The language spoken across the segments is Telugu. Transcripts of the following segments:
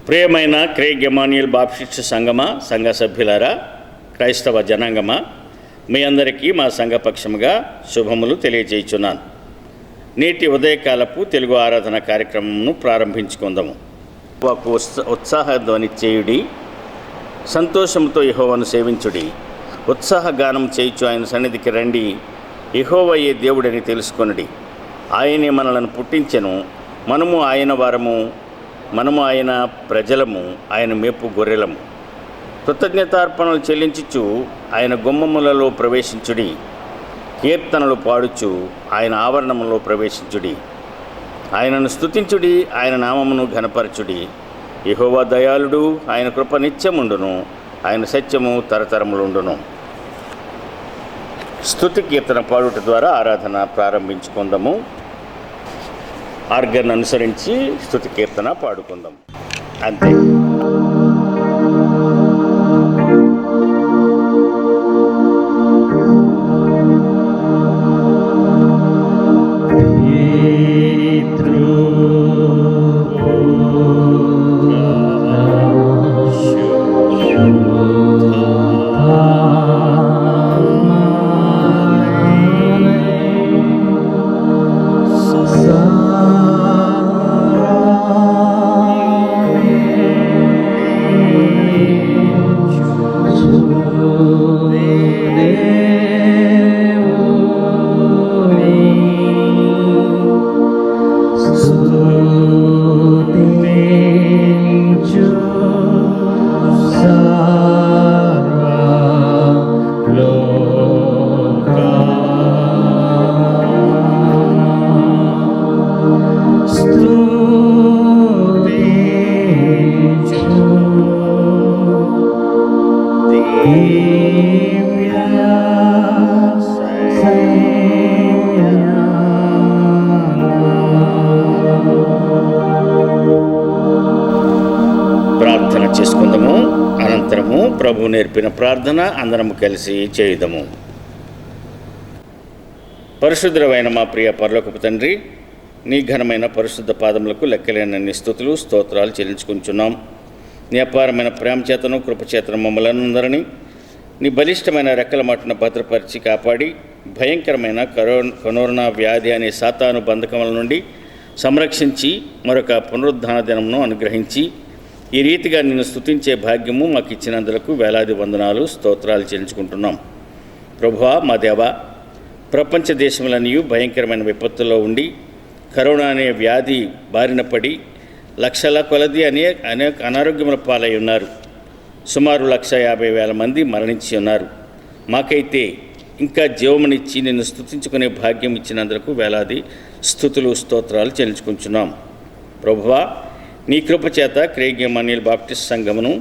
ప్రియమైన క్రేగ్ ఎమాన్యుయల్ బాప్టిస్ట్ సంఘ సభ్యులారా, క్రైస్తవ జనాంగమా, మీ అందరికీ మా సంఘపక్షముగా శుభములు తెలియజేయుచున్నాను. నేటి ఉదయకాలపు తెలుగు ఆరాధన కార్యక్రమంను ప్రారంభించుకుందాము. ఒక ఉత్సాహధ్వని చేయుడి, సంతోషంతో యెహోవాను సేవించుడి, ఉత్సాహగానం చేయుచు ఆయన సన్నిధికి రండి. యెహోవాయే దేవుడని తెలుసుకొనుడి. ఆయనే మనలను పుట్టించెను, మనము ఆయన వారము, మనము ఆయన ప్రజలము, ఆయన మేపు గొర్రెలము. కృతజ్ఞతార్పణలు చెల్లించుచు ఆయన గుమ్మములలో ప్రవేశించుడి, కీర్తనలు పాడుచు ఆయన ఆవరణములో ప్రవేశించుడి. ఆయనను స్తుతించుడి, ఆయన నామమును ఘనపరచుడి. యెహోవా దయాళుడు, ఆయన కృప నిత్యముండును, ఆయన సత్యము తరతరములుండును. స్తుతి కీర్తన పాడుట ద్వారా ఆరాధన ప్రారంభించుకుందాము. ఆర్గన్ అనుసరించి స్తుతి కీర్తన పాడుకుందాం. అంతే. ప్రార్థన చేసుకుందాము. అనంతరము ప్రభు నేర్పిన ప్రార్థన అందరము కలిసి చేయుదము. పరిశుద్ధమైన మా ప్రియ పరలోకపు తండ్రి, నీ ఘనమైన పరిశుద్ధ పాదములకు లెక్కలేనన్ని స్తుతులు స్తోత్రాలు చెల్లించుకుంటున్నాం. నీ అపారమైన ప్రేమ చేతను కృపచేతను మమ్మల్ని అందరినీ నీ బలిష్టమైన రెక్కల మాటను భద్రపరిచి కాపాడి భయంకరమైన కరోనా వ్యాధి అనే సాతాను బంధకముల నుండి సంరక్షించి మరొక పునరుద్ధాన దినమును అనుగ్రహించి ఈ రీతిగా నిన్ను స్తుతించే భాగ్యము మాకు ఇచ్చినందులకు వేలాది వందనాలు స్తోత్రాలు చెల్లించుకుంటున్నాం. ప్రభువా, మా దేవా, ప్రపంచ దేశములన్నీ భయంకరమైన విపత్తుల్లో ఉండి కరోనా అనే వ్యాధి బారిన పడి లక్షల కొలది అనేక అనారోగ్యముల పాలై ఉన్నారు. సుమారు 150,000 మంది మరణించి ఉన్నారు. మాకైతే ఇంకా జీవమునిచ్చి నిన్ను స్తుతించుకునే భాగ్యం ఇచ్చినందుకు వేలాది స్తుతులు స్తోత్రాలు చెల్లించుకుంటున్నాం. ప్రభువా, నీ కృపచేత క్రేగ్ ఎమాన్యుయల్ బాప్టిస్ట్ సంఘమును,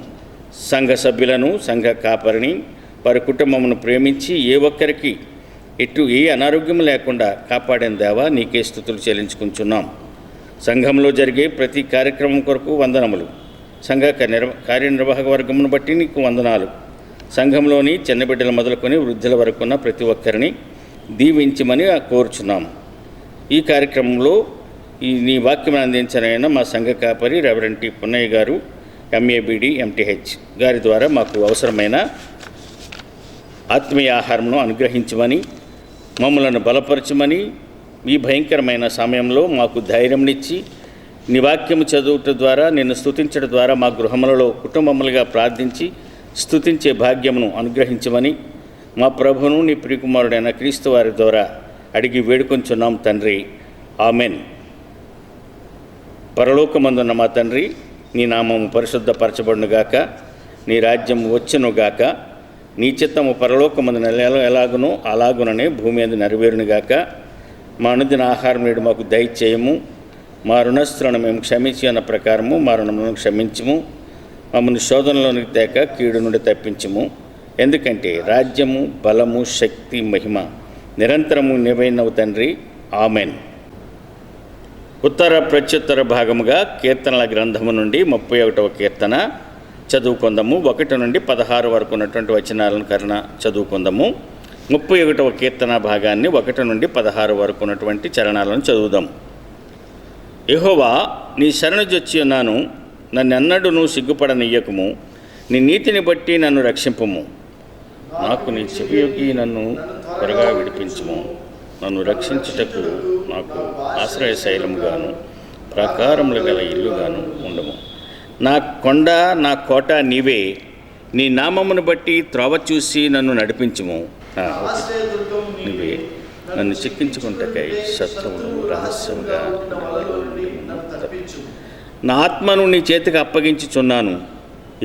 సంఘ సభ్యులను, సంఘ కాపరిని, వారి కుటుంబమును ప్రేమించి ఏ ఒక్కరికి ఏ అనారోగ్యం లేకుండా కాపాడిన దేవా, నీకే స్తుతులు చెల్లించుకుంటున్నాం. సంఘంలో జరిగే ప్రతి కార్యక్రమం కొరకు వందనములు. సంఘ కార్యనిర్వాహక వర్గమును బట్టి నీకు వందనాలు. సంఘంలోని చిన్న బిడ్డలు మొదలుకొని వృద్ధుల వరకు ఉన్న ప్రతి ఒక్కరిని దీవించమని కోరుచున్నాము. ఈ కార్యక్రమంలో నీ వాక్యం అందించిన మా సంఘ కాపరి రెవరెండ్ టి. పున్నయ్య గారు, MABD MTH గారి ద్వారా మాకు అవసరమైన ఆత్మీయ ఆహారంను అనుగ్రహించమని, మమ్మలను బలపరచమని, ఈ భయంకరమైన సమయంలో మాకు ధైర్యంనిచ్చి నీ వాక్యము చదువుట ద్వారా, నిన్ను స్తుతించడం ద్వారా మా గృహములలో కుటుంబములుగా ప్రార్థించి స్తుతించే భాగ్యమును అనుగ్రహించమని మా ప్రభువును నీ ప్రియకుమారుడైన క్రీస్తు వారి ద్వారా అడిగి వేడుకొంచున్నాం తండ్రి. ఆమెన్. పరలోకమందున్న మా తండ్రి, నీ నామము పరిశుద్ధపరచబడునుగాక, నీ రాజ్యం వచ్చునుగాక, నీ చిత్తము పరలోకమందున ఎలాగునో అలాగుననే భూమి అందు నెరవేరునుగాక. మా అనుదిన ఆహారం నేడు మాకు దయచేయము, మా రుణస్థులను మేము క్షమించి అన్న ప్రకారము మా రుణములను క్షమించము, మమ్మల్ని శోధనలోనికి తేక కీడు నుండి తప్పించము. ఎందుకంటే రాజ్యము, బలము, శక్తి, మహిమ నిరంతరము నీవైనవు తండ్రి. ఆమెన్. ఉత్తర ప్రత్యుత్తర భాగముగా కీర్తనల గ్రంథము నుండి 31వ కీర్తన చదువుకుందాము. 1 నుండి 16 వరకు ఉన్నటువంటి వచనాలను చదువుకుందాము. 31వ కీర్తన భాగాన్ని 1 నుండి 16 వరకు ఉన్నటువంటి చరణాలను చదువుదాం. యెహోవా, నీ శరణు జొచ్చి ఉన్నాను, నన్నెన్నడూ సిగ్గుపడనియ్యకము. నీ నీతిని బట్టి నన్ను రక్షింపము. నాకు నీ చెవియొగ్గి నన్ను త్వరగా విడిపించుము. నన్ను రక్షించుటకు నాకు ఆశ్రయశైలముగాను ప్రాకారములు గల ఇల్లుగాను ఉండము. నా కొండ నా కోట నీవే. నీ నామమును బట్టి త్రోవ చూసి నన్ను నడిపించుము. నీవే నన్ను చిక్కించుకుంటకై శత్రువులు రహస్యముగా నా ఆత్మను నీ చేతికి అప్పగించుచున్నాను.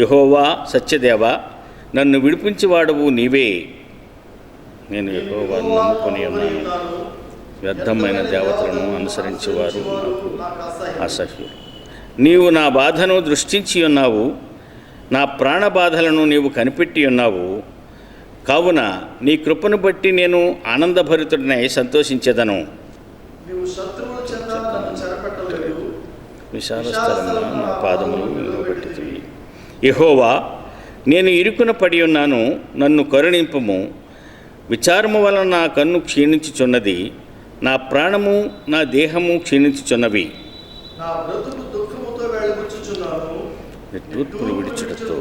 యెహోవా సత్యదేవా, నన్ను విడిపించేవాడవు నీవే. నేను యెహోవాను నమ్ముకొని ఉన్నాను. వ్యర్థమైన దేవతలను అనుసరించేవారు నాకు అసహ్యులు. నీవు నా బాధను దృష్టించి ఉన్నావు. నా ప్రాణ బాధలను నీవు కనిపెట్టి ఉన్నావు. కావున నీ కృపను బట్టి నేను ఆనందభరితుడినై సంతోషించేదను. విశాల స్థలంలో నా పాదములు నిలబెట్టుతుంది. యెహోవా, నేను ఇరుకున పడి ఉన్నాను, నన్ను కరుణింపుము. విచారము వలన నా కన్ను క్షీణించుచున్నది, నా ప్రాణము నా దేహము క్షీణించుచున్నవి. తూర్పులు విడిచుటతో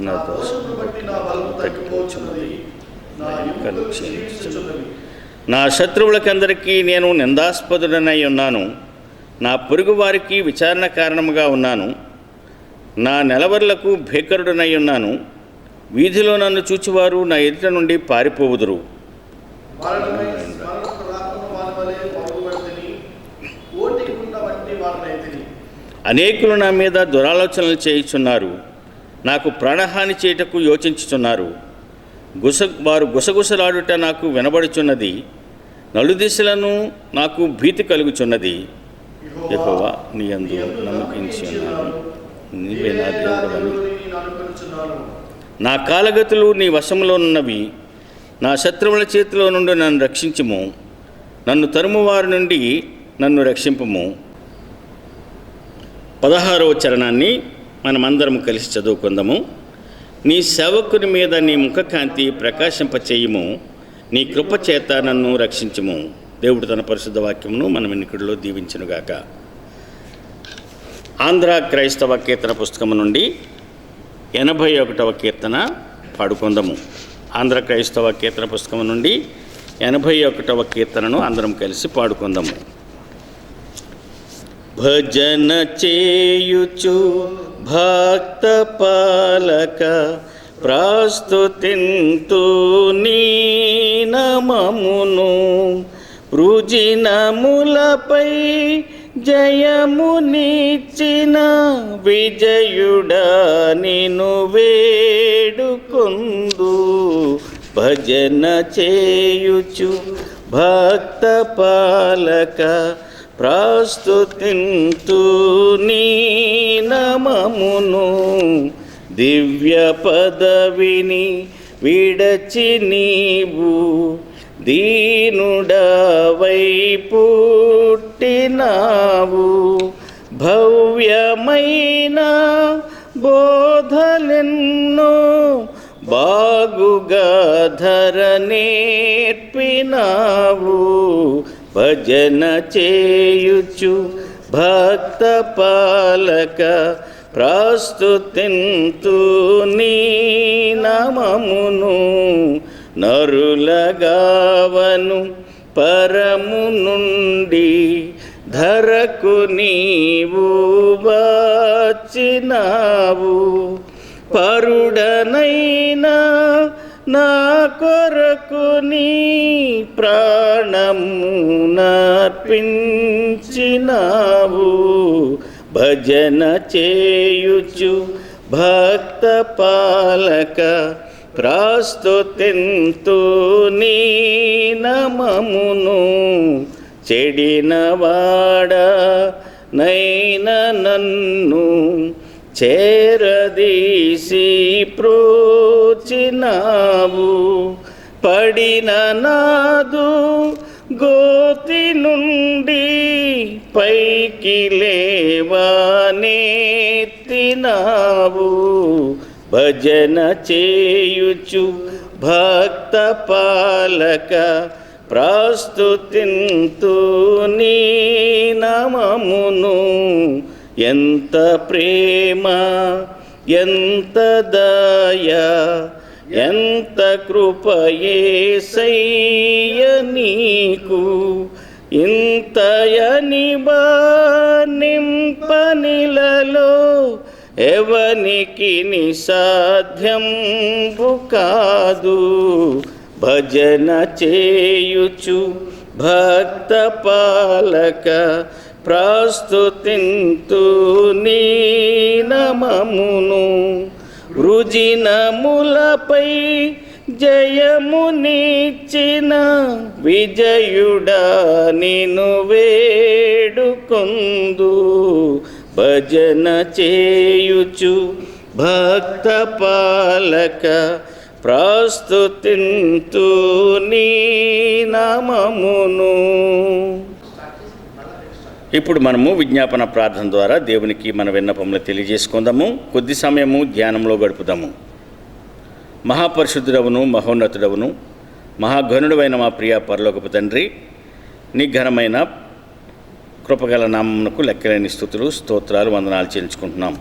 నా దోషము తగ్గిపోచున్నది, నా కన్ను క్షీణించుచున్నది. నా శత్రువులకందరికీ నేను నిందాస్పదుడనై ఉన్నాను. నా పొరుగు వారికి విచారణ కారణముగా ఉన్నాను. నా నెలవర్లకు భీకరుడనై ఉన్నాను. వీధిలో నన్ను చూచువారు నా ఎదుట నుండి పారిపోవుదురు. అనేకులు నా మీద దురాలోచనలు చేయుచున్నారు. నాకు ప్రాణహాని చేయుటకు యోచించుచున్నారు. వారు గుసగుసలాడుట నాకు వినబడుచున్నది. నలుదిశలను నాకు భీతి కలుగుచున్నది. యెహోవా, నీ యందు నమ్మకించి ఉన్నాను. నీవే నా దేవుడవని. నా కాలగతులు నీ వశంలో ఉన్నవి. నా శత్రువుల చేతిలో నుండి నన్ను రక్షించుము. నన్ను తరుమువారి నుండి నన్ను రక్షింపుము. 16వ చరణాన్ని మనమందరం కలిసి చదువుకుందాము. నీ సేవకుని మీద నీ ముఖకాంతి ప్రకాశింపచేయుము. నీ కృప చేత నన్ను రక్షించుము. దేవుడు తన పరిశుద్ధ వాక్యమును మన వినికిడిలో దీవించునుగాక. ఆంధ్ర క్రైస్తవ కీర్తన పుస్తకము నుండి 81వ కీర్తన పాడుకుందాము. ఆంధ్ర క్రైస్తవ కీర్తన పుస్తకం నుండి 81వ కీర్తనను అందరం కలిసి పాడుకుందాము. భజన చేయుచు భక్త పాలక ప్రస్తుతింతు నీ నామమును. వృజినములపై జయమునిచ్చిన విజయుడా నిన్ను వేడుకొందు. భజన చేయుచు భక్త పాలక ప్రస్తుతింతు నీ నామమును. దివ్య పదవిని విడచి నీవు దీనుడవై పుట్టినావు. భవ్యమైన బోధలెన్నో బాగుగా ధరనేర్పినావు. భజన చేయుచు భక్త పాలక ప్రస్తుతింతు నీ నామమును. నరులగావను పరము నుండి ధరకు నీవు వచ్చినావు. పరుడనైనా నా కొరకు నీ ప్రాణమునర్పించినావు. భజన చేయుచు భక్త పాలక ప్రస్తుతింతు నీ నామమును. చెడినవాడ నైన నన్ను చేరదీసి ప్రోచినావు. పడిన నాదు గోతి నుండి పైకి లేవనెత్తినావు. భజన చేయుచు భక్త పాలక ప్రస్తుతింతు నీ నామమును. ఎంత ప్రేమ, ఎంత దయ, ఎంత కృప యేసయ్య నీకు. ఇంతయని నింపనిలలో ఎవనికి నిసాధ్యంబు కాదు. భజన చేయుచు భక్త పాలక ప్రస్తుతింతు నీ నామమును. వృజినములపై జయమునిచ్చిన విజయుడా నిన్ను వేడుకొందు. భజన చేయుచు భక్త పాలక ప్రస్తుతింతు నీ నామమును. ఇప్పుడు మనము విజ్ఞాపన ప్రార్థన ద్వారా దేవునికి మన విన్నపములు తెలియజేసుకుందాము. కొద్ది సమయము ధ్యానంలో గడుపుదాము. మహాపరిశుద్ధుడవును, మహోన్నతుడవును, మహాఘనుడవైన మా ప్రియ పరలోకపు తండ్రి, నీ ఘనమైన కృపగల నామమునకు లెక్కలేని స్తుతులు, స్తోత్రాలు, వందనాలు చెల్లించుకుంటున్నాం.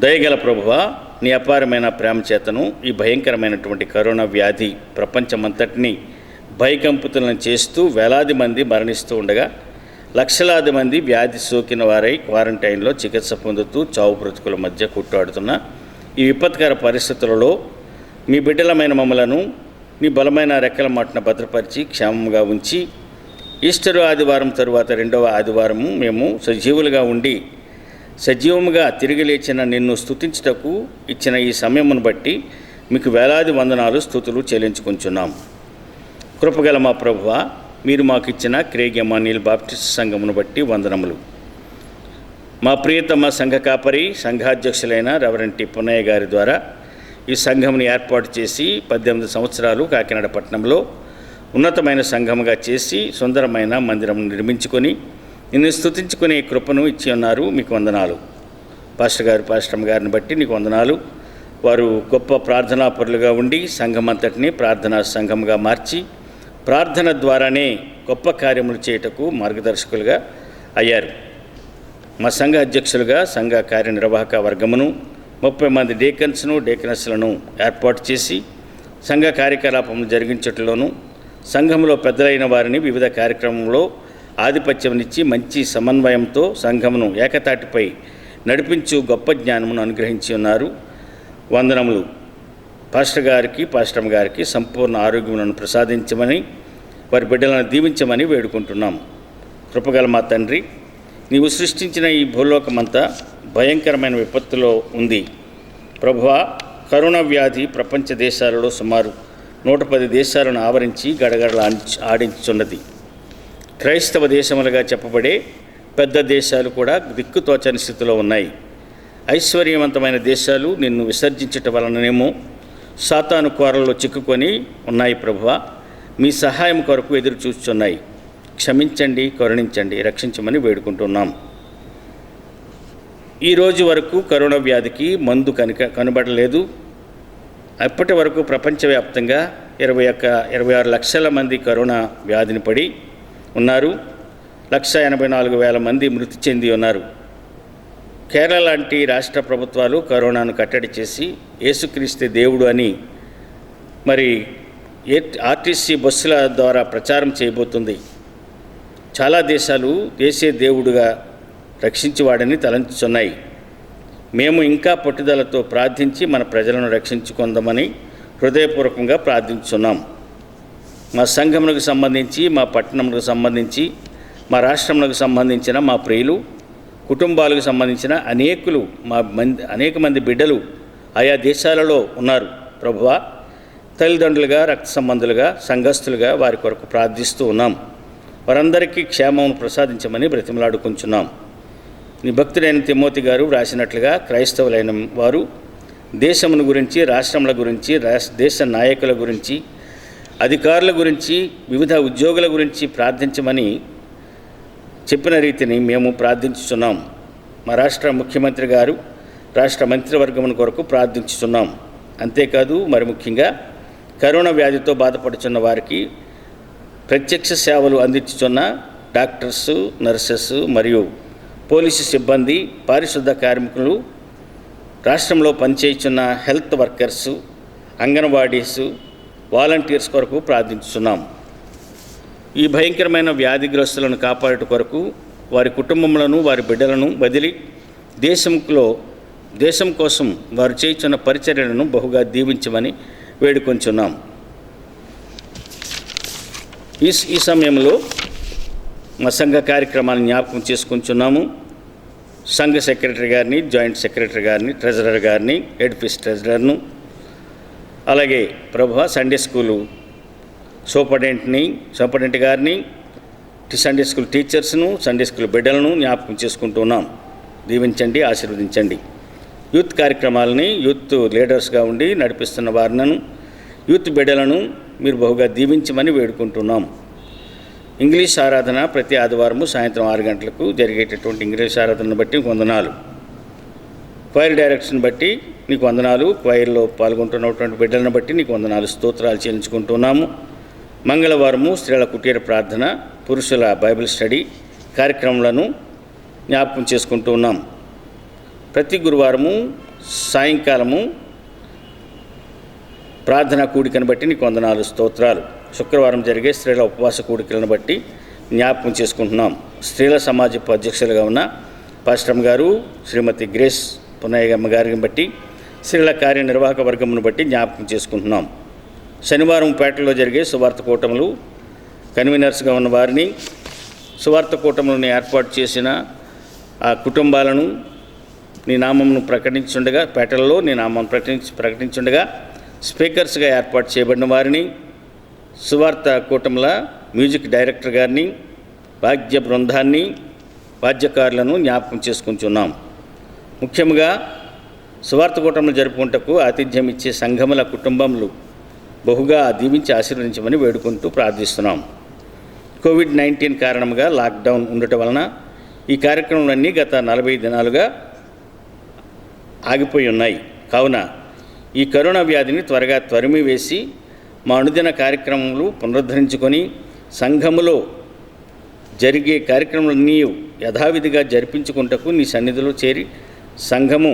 దయగల ప్రభువా, నీ అపారమైన ప్రేమ చేతను ఈ భయంకరమైనటువంటి కరోనా వ్యాధి ప్రపంచమంతటినీ భయకంపితులను చేస్తూ వేలాది మంది మరణిస్తూ ఉండగా, లక్షలాది మంది వ్యాధి సోకిన వారై క్వారంటైన్లో చికిత్స పొందుతూ చావు బ్రతుకుల మధ్య కొట్టాడుతున్న ఈ విపత్కర పరిస్థితులలో మీ బిడ్డలమైన మమ్మలను నీ బలమైన రెక్కల మాటన భద్రపరిచి క్షేమంగా ఉంచి ఈస్టర్ ఆదివారం తరువాత రెండవ ఆదివారము మేము సజీవులుగా ఉండి సజీవముగా తిరిగి లేచిన నిన్ను స్తుతించుటకు ఇచ్చిన ఈ సమయమును బట్టి మీకు వేలాది వందనాలు, స్తుతులు చెల్లించుకుంటున్నాం. కృపగల మా ప్రభువా, మీరు మాకు ఇచ్చిన క్రేగ్ ఎమాన్యుయల్ బాప్టిస్ట్ సంఘమును బట్టి వందనములు. మా ప్రియతమ సంఘ కాపరి, సంఘాధ్యక్షులైన రెవరెండ్ టి పున్నయ్య గారి ద్వారా ఈ సంఘమును ఏర్పాటు చేసి 18 సంవత్సరాలు కాకినాడ పట్టణంలో ఉన్నతమైన సంఘముగా చేసి సుందరమైన మందిరం నిర్మించుకొని నిన్ను స్తుతించుకునే కృపను ఇచ్చి ఉన్నారు. మీకు వందనాలు. పాస్టర్ గారిని బట్టి నీకు వందనాలు. వారు గొప్ప ప్రార్థనాపరులుగా ఉండి సంఘమంతటిని ప్రార్థనా సంఘముగా మార్చి ప్రార్థన ద్వారానే గొప్ప కార్యములు చేయుటకు మార్గదర్శకులుగా అయ్యారు. మా సంఘ అధ్యక్షులుగా సంఘ కార్యనిర్వాహక వర్గమును 30 మంది డేకన్స్లను ఏర్పాటు చేసి సంఘ కార్యకలాపములు జరిగించటంలోనూ సంఘంలో పెద్దలైన వారిని వివిధ కార్యక్రమంలో ఆధిపత్యమునిచ్చి మంచి సమన్వయంతో సంఘమును ఏకతాటిపై నడిపించు గొప్ప జ్ఞానమును అనుగ్రహించి ఉన్నారు. వందనములు. పాస్టర్ గారికి సంపూర్ణ ఆరోగ్యములను ప్రసాదించమని, వారి బిడ్డలను దీవించమని వేడుకుంటున్నాం. కృపగల మా తండ్రి, నీవు సృష్టించిన ఈ భూలోకమంతా భయంకరమైన విపత్తులో ఉంది. ప్రభువా, కరోనా వ్యాధి ప్రపంచ దేశాలలో సుమారు 110 దేశాలను ఆవరించి గడగడల ఆడించున్నది. క్రైస్తవ దేశములుగా చెప్పబడే పెద్ద దేశాలు కూడా దిక్కుతోచని స్థితిలో ఉన్నాయి. ఐశ్వర్యవంతమైన దేశాలు నిన్ను విసర్జించటం వలననేమో సాతాను కోరల్లో చిక్కుకొని ఉన్నాయి. ప్రభువా, మీ సహాయం కొరకు ఎదురు చూస్తున్నాయి. క్షమించండి, కరుణించండి, రక్షించమని వేడుకుంటున్నాం. ఈరోజు వరకు కరోనా వ్యాధికి మందు కనబడలేదు. అప్పటి వరకు ప్రపంచవ్యాప్తంగా 26 లక్షల మంది కరోనా వ్యాధిని పడి ఉన్నారు. 184,000 మంది మృతి చెంది ఉన్నారు. కేరళ లాంటి రాష్ట్ర ప్రభుత్వాలు కరోనాను కట్టడి చేసి యేసుక్రీస్తు దేవుడు అని మరి ఆర్టీసీ బస్సుల ద్వారా ప్రచారం చేయబోతుంది. చాలా దేశాలు దేశే దేవుడుగా రక్షించేవాడని తలంచుతున్నాయి. మేము ఇంకా పట్టుదలతో ప్రార్థించి మన ప్రజలను రక్షించుకుందామని హృదయపూర్వకంగా ప్రార్థించున్నాం. మా సంఘములకు సంబంధించి, మా పట్టణములకు సంబంధించి, మా రాష్ట్రములకు సంబంధించిన మా ప్రియులు, కుటుంబాలకు సంబంధించిన అనేక మంది బిడ్డలు ఆయా దేశాలలో ఉన్నారు. ప్రభువా, తల్లిదండ్రులుగా, రక్త సంబంధులుగా, సంఘస్థులుగా వారి కొరకు ప్రార్థిస్తూ ఉన్నాం. వారందరికీ క్షేమమును ప్రసాదించమని బ్రతిమలాడుకుంటున్నాం. నీ భక్తుడైన తిమోతి గారు రాసినట్లుగా క్రైస్తవులైన వారు దేశమును గురించి, రాష్ట్రముల గురించి, దేశ నాయకుల గురించి, అధికారుల గురించి, వివిధ ఉద్యోగుల గురించి ప్రార్థించమని చెప్పిన రీతిని మేము ప్రార్థించుతున్నాం. మా రాష్ట్ర ముఖ్యమంత్రి గారు, రాష్ట్ర మంత్రివర్గమును కొరకు ప్రార్థించుతున్నాం. అంతేకాదు, మరి ముఖ్యంగా కరోనా వ్యాధితో బాధపడుతున్న వారికి ప్రత్యక్ష సేవలు అందించుచున్న డాక్టర్స్, నర్సెస్ మరియు పోలీసు సిబ్బంది, పారిశుద్ధ కార్మికులు, రాష్ట్రంలో పనిచేయుచున్న హెల్త్ వర్కర్సు, అంగన్వాడీసు, వాలంటీర్స్ కొరకు ప్రార్థించుతున్నాం. ఈ భయంకరమైన వ్యాధిగ్రస్తులను కాపాడట కొరకు వారి కుటుంబములను, వారి బిడ్డలను వదిలి దేశం కోసం వారు చేయుచున్న పరిచర్యలను బహుగా దీవించమని వేడుకొంచున్నాం. ఈ సమయంలో మా సంఘ కార్యక్రమాలను జ్ఞాపకం చేసుకుంటున్నాము. సంఘ సెక్రటరీ గారిని, జాయింట్ సెక్రటరీ గారిని, ట్రెజరర్ గారిని, ఎడిఫిస్ ట్రెజరర్ను, అలాగే సండే స్కూలు సూపరింటెండెంట్ గారిని, సండే స్కూల్ టీచర్స్ను, సండే స్కూల్ బిడ్డలను జ్ఞాపకం చేసుకుంటున్నాం. దీవించండి, ఆశీర్వదించండి. యూత్ కార్యక్రమాలని యూత్ లీడర్స్గా ఉండి నడిపిస్తున్న వారిని, యూత్ బిడ్డలను మీరు బహుగా దీవించమని వేడుకుంటున్నాం. ఇంగ్లీష్ ఆరాధన ప్రతి ఆదివారము సాయంత్రం 6 గంటలకు జరిగేటటువంటి ఇంగ్లీష్ ఆరాధనను బట్టి వందనాలు. క్వైర్ డైరెక్షన్ బట్టి నీకు వందనాలు. క్వైర్లో పాల్గొంటున్నటువంటి బిడ్డలను బట్టి నీకు వందనాలు, స్తోత్రాలు చెల్లించుకుంటున్నాము. మంగళవారము స్త్రీల కుటీర ప్రార్థన, పురుషుల బైబిల్ స్టడీ కార్యక్రమాలను జ్ఞాపకం చేసుకుంటూ ఉన్నాం. ప్రతి గురువారము సాయంకాలము ప్రార్థనా కూడికను బట్టి నీకు వందనాలు, స్తోత్రాలు. శుక్రవారం జరిగే స్త్రీల ఉపవాస కూడికలను బట్టి జ్ఞాపకం చేసుకుంటున్నాం. స్త్రీల సమాజపు అధ్యక్షులుగా ఉన్న పాస్టమ్ గారు, శ్రీమతి గ్రేస్ పున్నయ్యమ్మ గారిని బట్టి, స్త్రీల కార్యనిర్వాహక వర్గమును బట్టి జ్ఞాపకం చేసుకుంటున్నాం. శనివారం పేటలో జరిగే సువార్త కూటములు కన్వీనర్స్గా ఉన్న వారిని, సువార్త కూటములను ఏర్పాటు చేసిన ఆ కుటుంబాలను నీ నామమును ప్రకటించుండగా, పేటల్లో నీ నామం ప్రకటించుండగా స్పీకర్స్గా ఏర్పాటు చేయబడిన వారిని, సువార్త కూటముల మ్యూజిక్ డైరెక్టర్ గారిని, వాద్య బృందాన్ని, వాద్యకారులను జ్ఞాపకం చేసుకుంటున్నాం. ముఖ్యంగా సువార్త కూటములు జరుపుకుంటకు ఆతిథ్యం ఇచ్చే సంఘముల కుటుంబములు బహుగా దీవించి ఆశీర్వదించమని వేడుకుంటూ ప్రార్థిస్తున్నాం. కోవిడ్-19 కారణంగా లాక్డౌన్ ఉండటం వలన ఈ కార్యక్రమాలన్నీ గత 40 దినాలుగా ఆగిపోయి ఉన్నాయి. కావున ఈ కరోనా వ్యాధిని త్వరగా తరిమివేసి మా అనుదిన కార్యక్రమములు పునరుద్ధరించుకొని సంఘములో జరిగే కార్యక్రమాలన్నీ యథావిధిగా జరిపించుకుంటకు నీ సన్నిధిలో చేరి సంఘము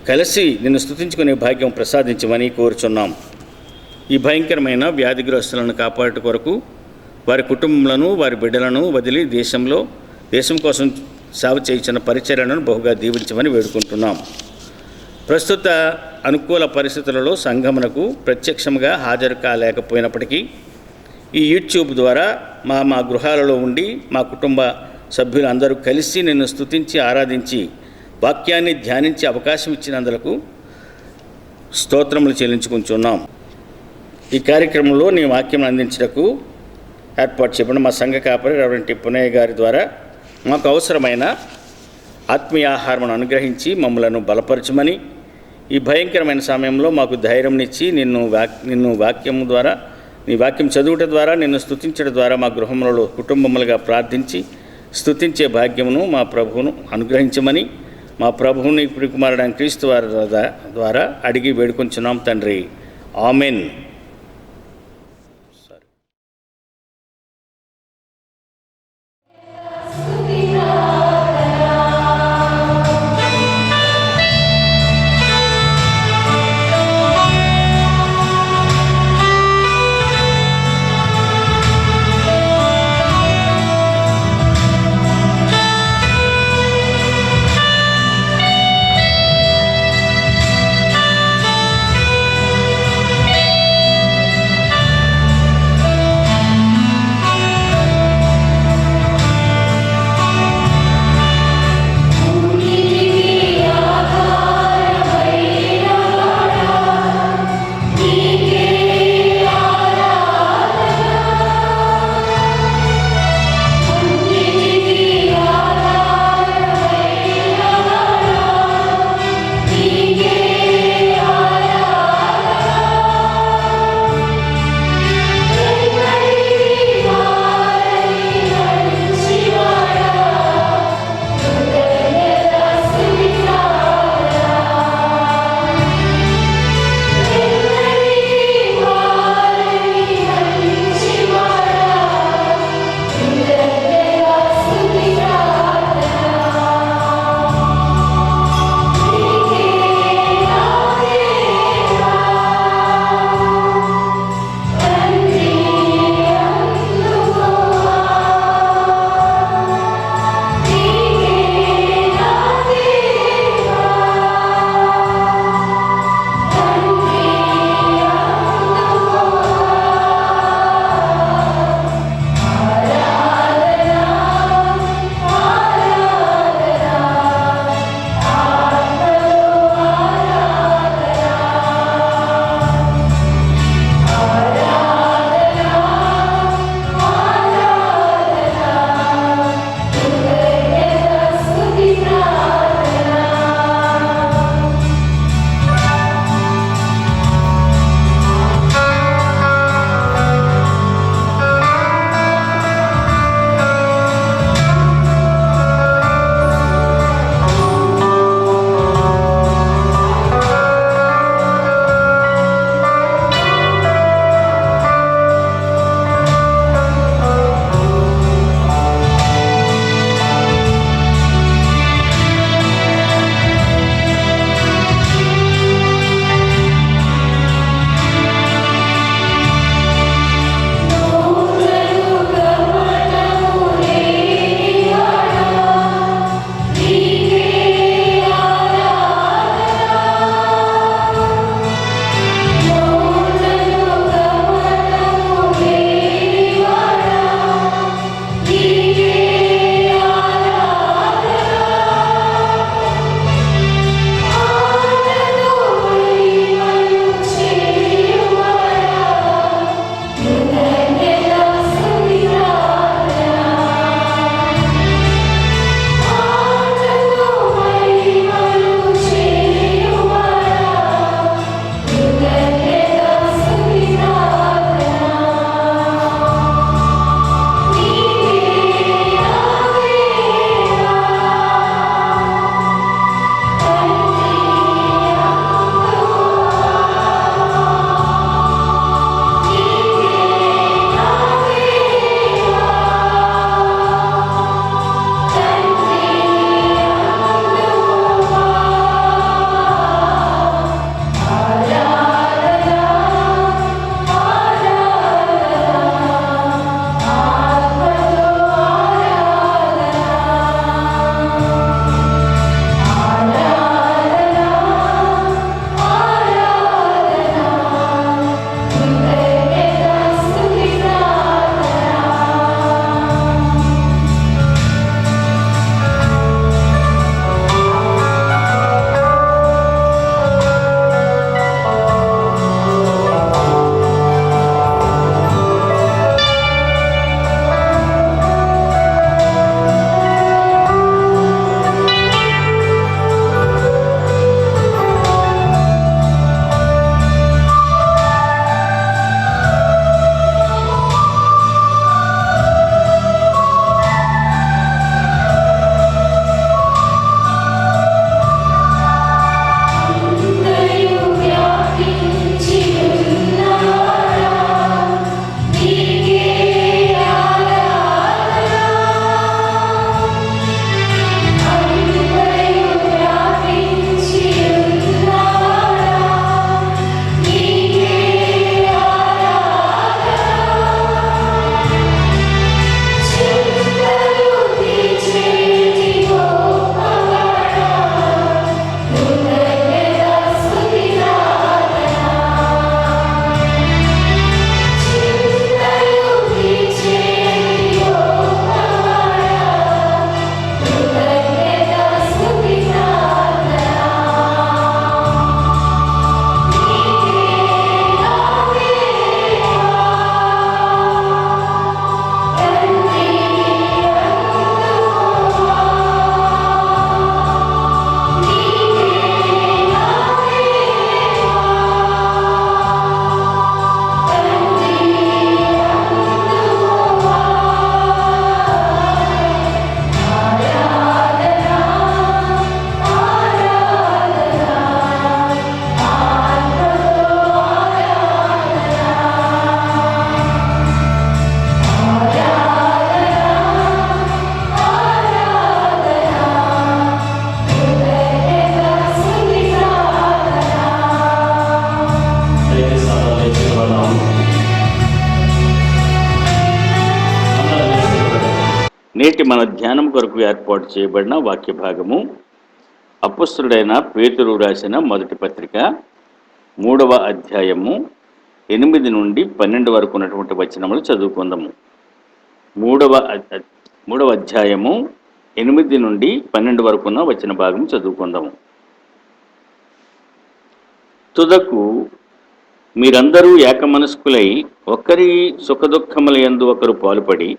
కలిసి నిన్ను స్తుతించుకునే భాగ్యం ప్రసాదించమని కోరుచున్నాం. ఈ భయంకరమైన వ్యాధిగ్రస్తులను కాపాడట కొరకు వారి కుటుంబములను, వారి బిడ్డలను వదిలి దేశం కోసం సేవ చేయించిన పరిచర్యలను బహుగా దీవించమని వేడుకుంటున్నాం. ప్రస్తుత అనుకూల పరిస్థితులలో సంఘమునకు ప్రత్యక్షంగా హాజరు కాలేకపోయినప్పటికీ ఈ యూట్యూబ్ ద్వారా మా గృహాలలో ఉండి మా కుటుంబ సభ్యులందరూ కలిసి నిన్ను స్తుతించి ఆరాధించి వాక్యాన్ని ధ్యానించే అవకాశం ఇచ్చినందుకు స్తోత్రములు చెల్లించుకుంటున్నాం. ఈ కార్యక్రమంలో నీ వాక్యం అందించటకు ఏర్పాటు చేయబడిన మా సంఘ కాపరి రెవరెండ్ పున్నయ్య గారి ద్వారా మాకు అవసరమైన ఆత్మీయ ఆహారమును అనుగ్రహించి మమ్మలను బలపరచమని, ఈ భయంకరమైన సమయంలో మాకు ధైర్యంనిచ్చి నిన్ను వాక్యము ద్వారా, నీ వాక్యం చదువుట ద్వారా, నిన్ను స్తుతించడం ద్వారా మా గృహములలో కుటుంబములుగా ప్రార్థించి స్తుతించే భాగ్యమును మా ప్రభువును అనుగ్రహించమని మా ప్రభువుని కుమారుడైన క్రీస్తు వారి ద్వారా అడిగి వేడుకొంచున్నాం తండ్రి. ఆమెన్. నేటి మన ధ్యానం కొరకు ఏర్పాటు చేయబడిన వాక్య భాగము అపొస్తలుడైన పేతురు రాసిన మొదటి పత్రిక 3వ అధ్యాయము 8 నుండి 12 వరకు ఉన్నటువంటి వచనములు చదువుకుందాము. మూడవ అధ్యాయము 8 నుండి 12 వరకు ఉన్న వచన భాగం చదువుకుందాము. తుదకు మీరందరూ ఏకమనస్కులై ఒకరి సుఖదుఖముల యందు ఒకరు పాలుపడి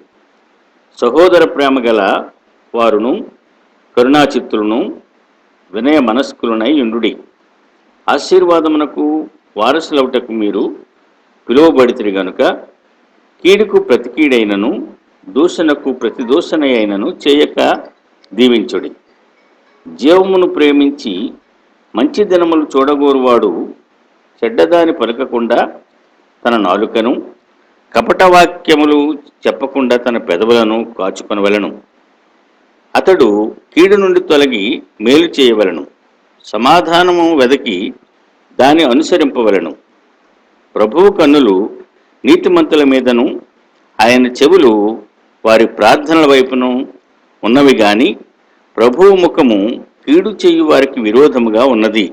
సహోదర ప్రేమ గల వారును కరుణాచిత్తులను వినయ మనస్కులనై యుండుడి. ఆశీర్వాదమునకు వారసులవుటకు మీరు పిలువబడితిరి గనుక కీడుకు ప్రతి కీడైనను దూషణకు ప్రతి దూషణ అయినను చేయక దీవించుడి. జీవమును ప్రేమించి మంచి దినములు చూడగోరువాడు చెడ్డదాని పలకకుండా తన నాలుకను, కపటవాక్యములు చెప్పకుండా తన పెదవులను కాచుకొనవలెను. అతడు కీడు నుండి తొలగి మేలు చేయవలెను. సమాధానము వెదకి దాన్ని అనుసరింపవలెను. ప్రభువు కన్నులు నీతిమంతుల మీదను ఆయన చెవులు వారి ప్రార్థనల వైపును ఉన్నవి గాని ప్రభువు ముఖము కీడు చేయు వారికి విరోధముగా ఉన్నది.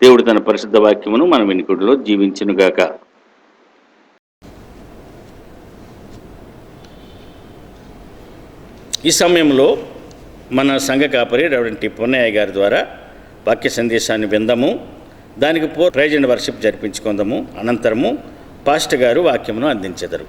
దేవుడు తన పరిశుద్ధ వాక్యమును మన వినికుడిలో జీవించునుగాక. ఈ సమయంలో మన సంఘ కాపరి రెవరెండ్ టి. పొన్నయ్య గారి ద్వారా వాక్య సందేశాన్ని విందాము. దానికి ప్రైజ్ అండ్ వర్షిప్ జరిపించుకుందాము. అనంతరము పాస్టర్ గారు వాక్యమును అందించెదరు.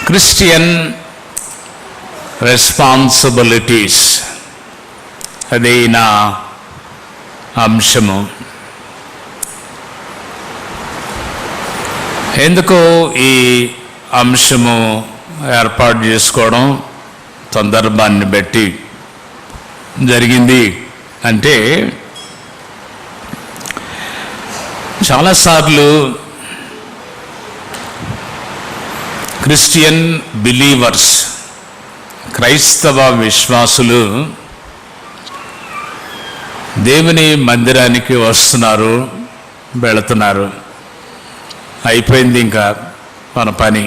క్రిస్టియన్ రెస్పాన్సిబిలిటీస్, అదే నా అంశము. ఎందుకు ఈ అంశము ఏర్పాటు చేసుకోవడం సందర్భాన్ని బట్టి జరిగింది అంటే, చాలాసార్లు క్రిస్టియన్ బిలీవర్స్, క్రైస్తవ విశ్వాసులు దేవుని మందిరానికి వస్తున్నారు, వెళుతున్నారు, అయిపోయింది ఇంకా మన పని.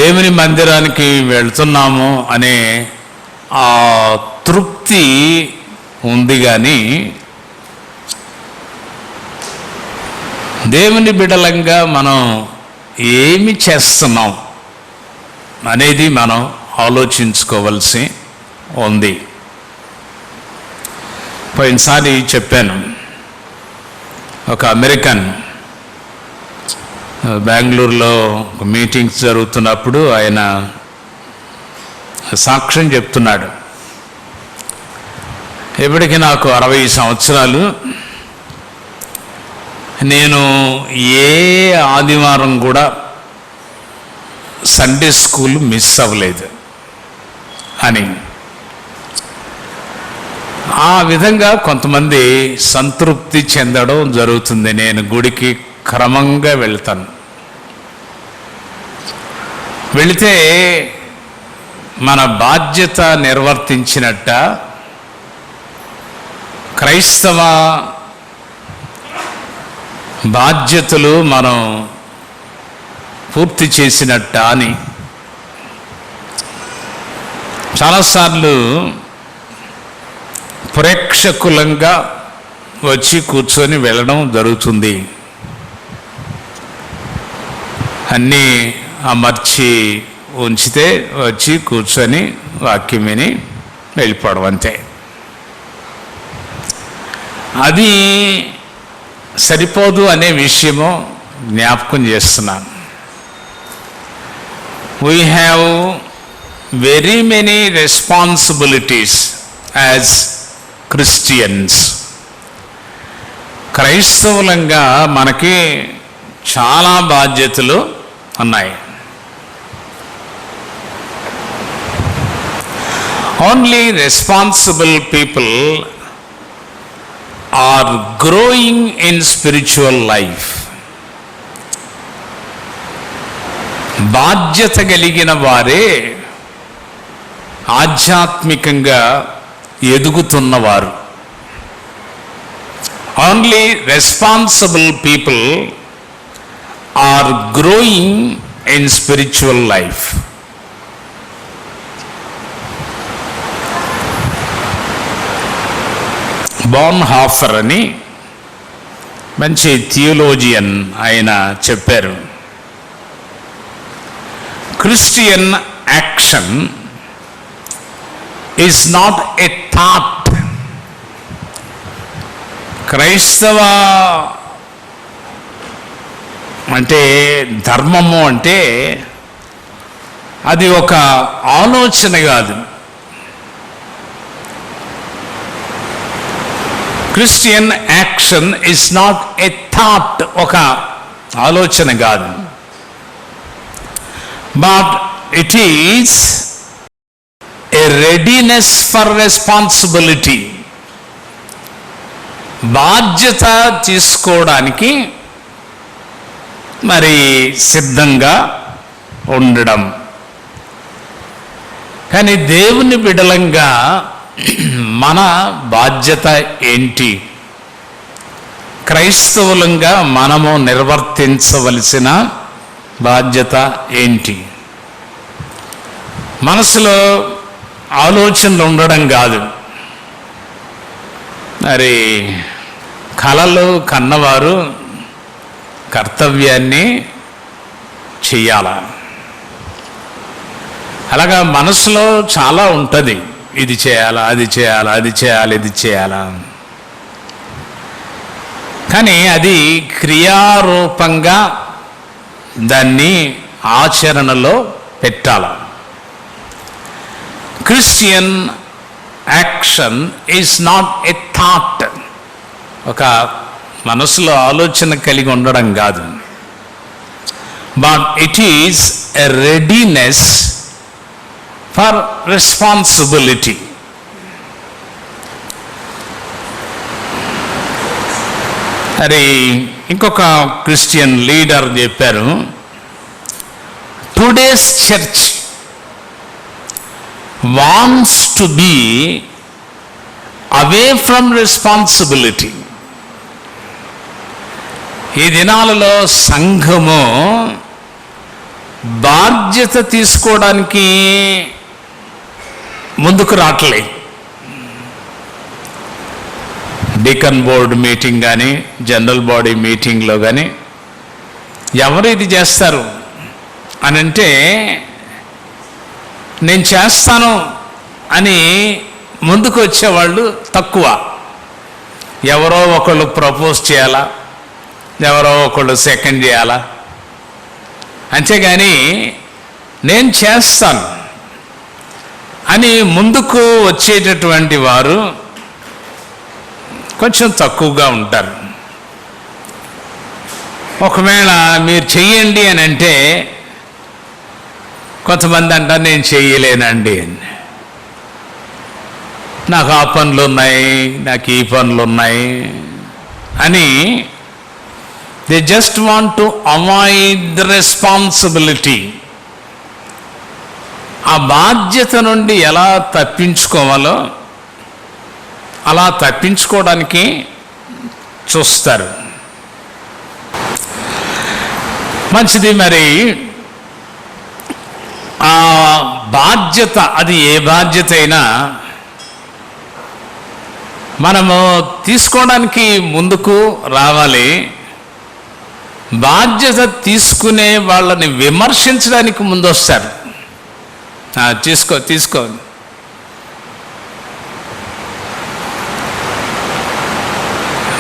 దేవుని మందిరానికి వెళ్తున్నాము అనే ఆ తృప్తి ఉంది, కానీ దేవుని బిడ్డలంగా మనం ఏమి చేస్తున్నాం అనేది మనం ఆలోచించుకోవాల్సి ఉంది. పోయినసారి చెప్పాను, ఒక అమెరికన్ బెంగళూరులో ఒక మీటింగ్స్ జరుగుతున్నప్పుడు ఆయన సాక్ష్యం చెప్తున్నాడు. ఇప్పటికీ నాకు 60 సంవత్సరాలు, నేను ఏ ఆదివారం కూడా సండే స్కూల్ మిస్ అవ్వలేదు అని. ఆ విధంగా కొంతమంది సంతృప్తి చెందడం జరుగుతుంది. నేను గుడికి క్రమంగా వెళ్తాను. వెళితే మన బాధ్యత నిర్వర్తించినట్ట, క్రైస్తవ బాధ్యతలు మనం పూర్తి చేసినట్ట అని. చాలాసార్లు ప్రేక్షకులంగా వచ్చి కూర్చొని వెళ్ళడం జరుగుతుంది. అన్నీ అమర్చి ఉంచితే వచ్చి కూర్చొని వాక్యం విని వెళ్ళిపోవడం అంతే. అది సరిపోదు అనే విషయము జ్ఞాపకం చేస్తున్నాను. We have very many responsibilities as Christians. క్రైస్తవులంగా మనకి చాలా బాధ్యతలు ఉన్నాయి. Only responsible people are growing in spiritual life. బాధ్యత కలిగిన వారే ఆధ్యాత్మికంగా ఎదుగుతున్నవారు. Only responsible people are growing in spiritual life. Bonhoeffer అని మంచి థియోలోజియన్ ఆయన చెప్పారు, Christian action is not a thought. క్రైస్తవ అంటే ధర్మము అంటే అది ఒక ఆలోచన కాదు. Christian action is not a thought, ఒక ఆలోచన కాదు. But it is a readiness for responsibility. బాధ్యత తీసుకోవడానికి మరి సిద్ధంగా ఉండడం. కానీ దేవుని బిడలంగా మన బాధ్యత ఏంటి? క్రైస్తవులంగా మనము నిర్వర్తించవలసిన బాధ్యత ఏంటి? మనసులో ఆలోచనలు ఉండడం కాదు. మరి కలలు కన్నవారు కర్తవ్యాన్ని చెయ్యాల. అలాగా మనసులో చాలా ఉంటుంది, ఇది చేయాలా, అది చేయాలా, అది చేయాలి, ఇది చేయాలా. కానీ అది క్రియారూపంగా దాన్ని ఆచరణలో పెట్టాలి. Christian action is not a thought, ఒక మనసులో ఆలోచన కలిగి ఉండడం కాదు, but it is a readiness for responsibility. అది ఇంకొక క్రిస్టియన్ లీడర్ చెప్పారు, today's church wants to be away from responsibility. ఈ దినాలలో సంఘము బాధ్యత తీసుకోవడానికి ముందుకు రావట్లేదు. డీకన్ బోర్డు మీటింగ్ కానీ జనరల్ బాడీ మీటింగ్లో కానీ ఎవరు ఇది చేస్తారు అని అంటే నేను చేస్తాను అని ముందుకు వచ్చేవాళ్ళు తక్కువ. ఎవరో ఒకళ్ళు ప్రపోజ్ చేయాలా, ఎవరో ఒకళ్ళు సెకండ్ చేయాలా, అంతేగాని నేను చేస్తాను అని ముందుకు వచ్చేటటువంటి వారు కొంచెం తక్కువగా ఉంటారు. ఒకవేళ మీరు చెయ్యండి అని అంటే కొంతమంది అంటారు నేను చెయ్యలేనండి, నాకు ఆ పనులు ఉన్నాయి, నాకు ఈ పనులు ఉన్నాయి అని they just want to avoid the responsibility. ఆ బాధ్యత నుండి ఎలా తప్పించుకోవాలో అలా తప్పించుకోవడానికి చూస్తారు. మంచిది. మరి ఆ బాధ్యత, అది ఏ బాధ్యత అయినా మనము తీసుకోవడానికి ముందుకు రావాలి. బాధ్యత తీసుకునే వాళ్ళని విమర్శించడానికి ముందు వస్తారు. తీసుకో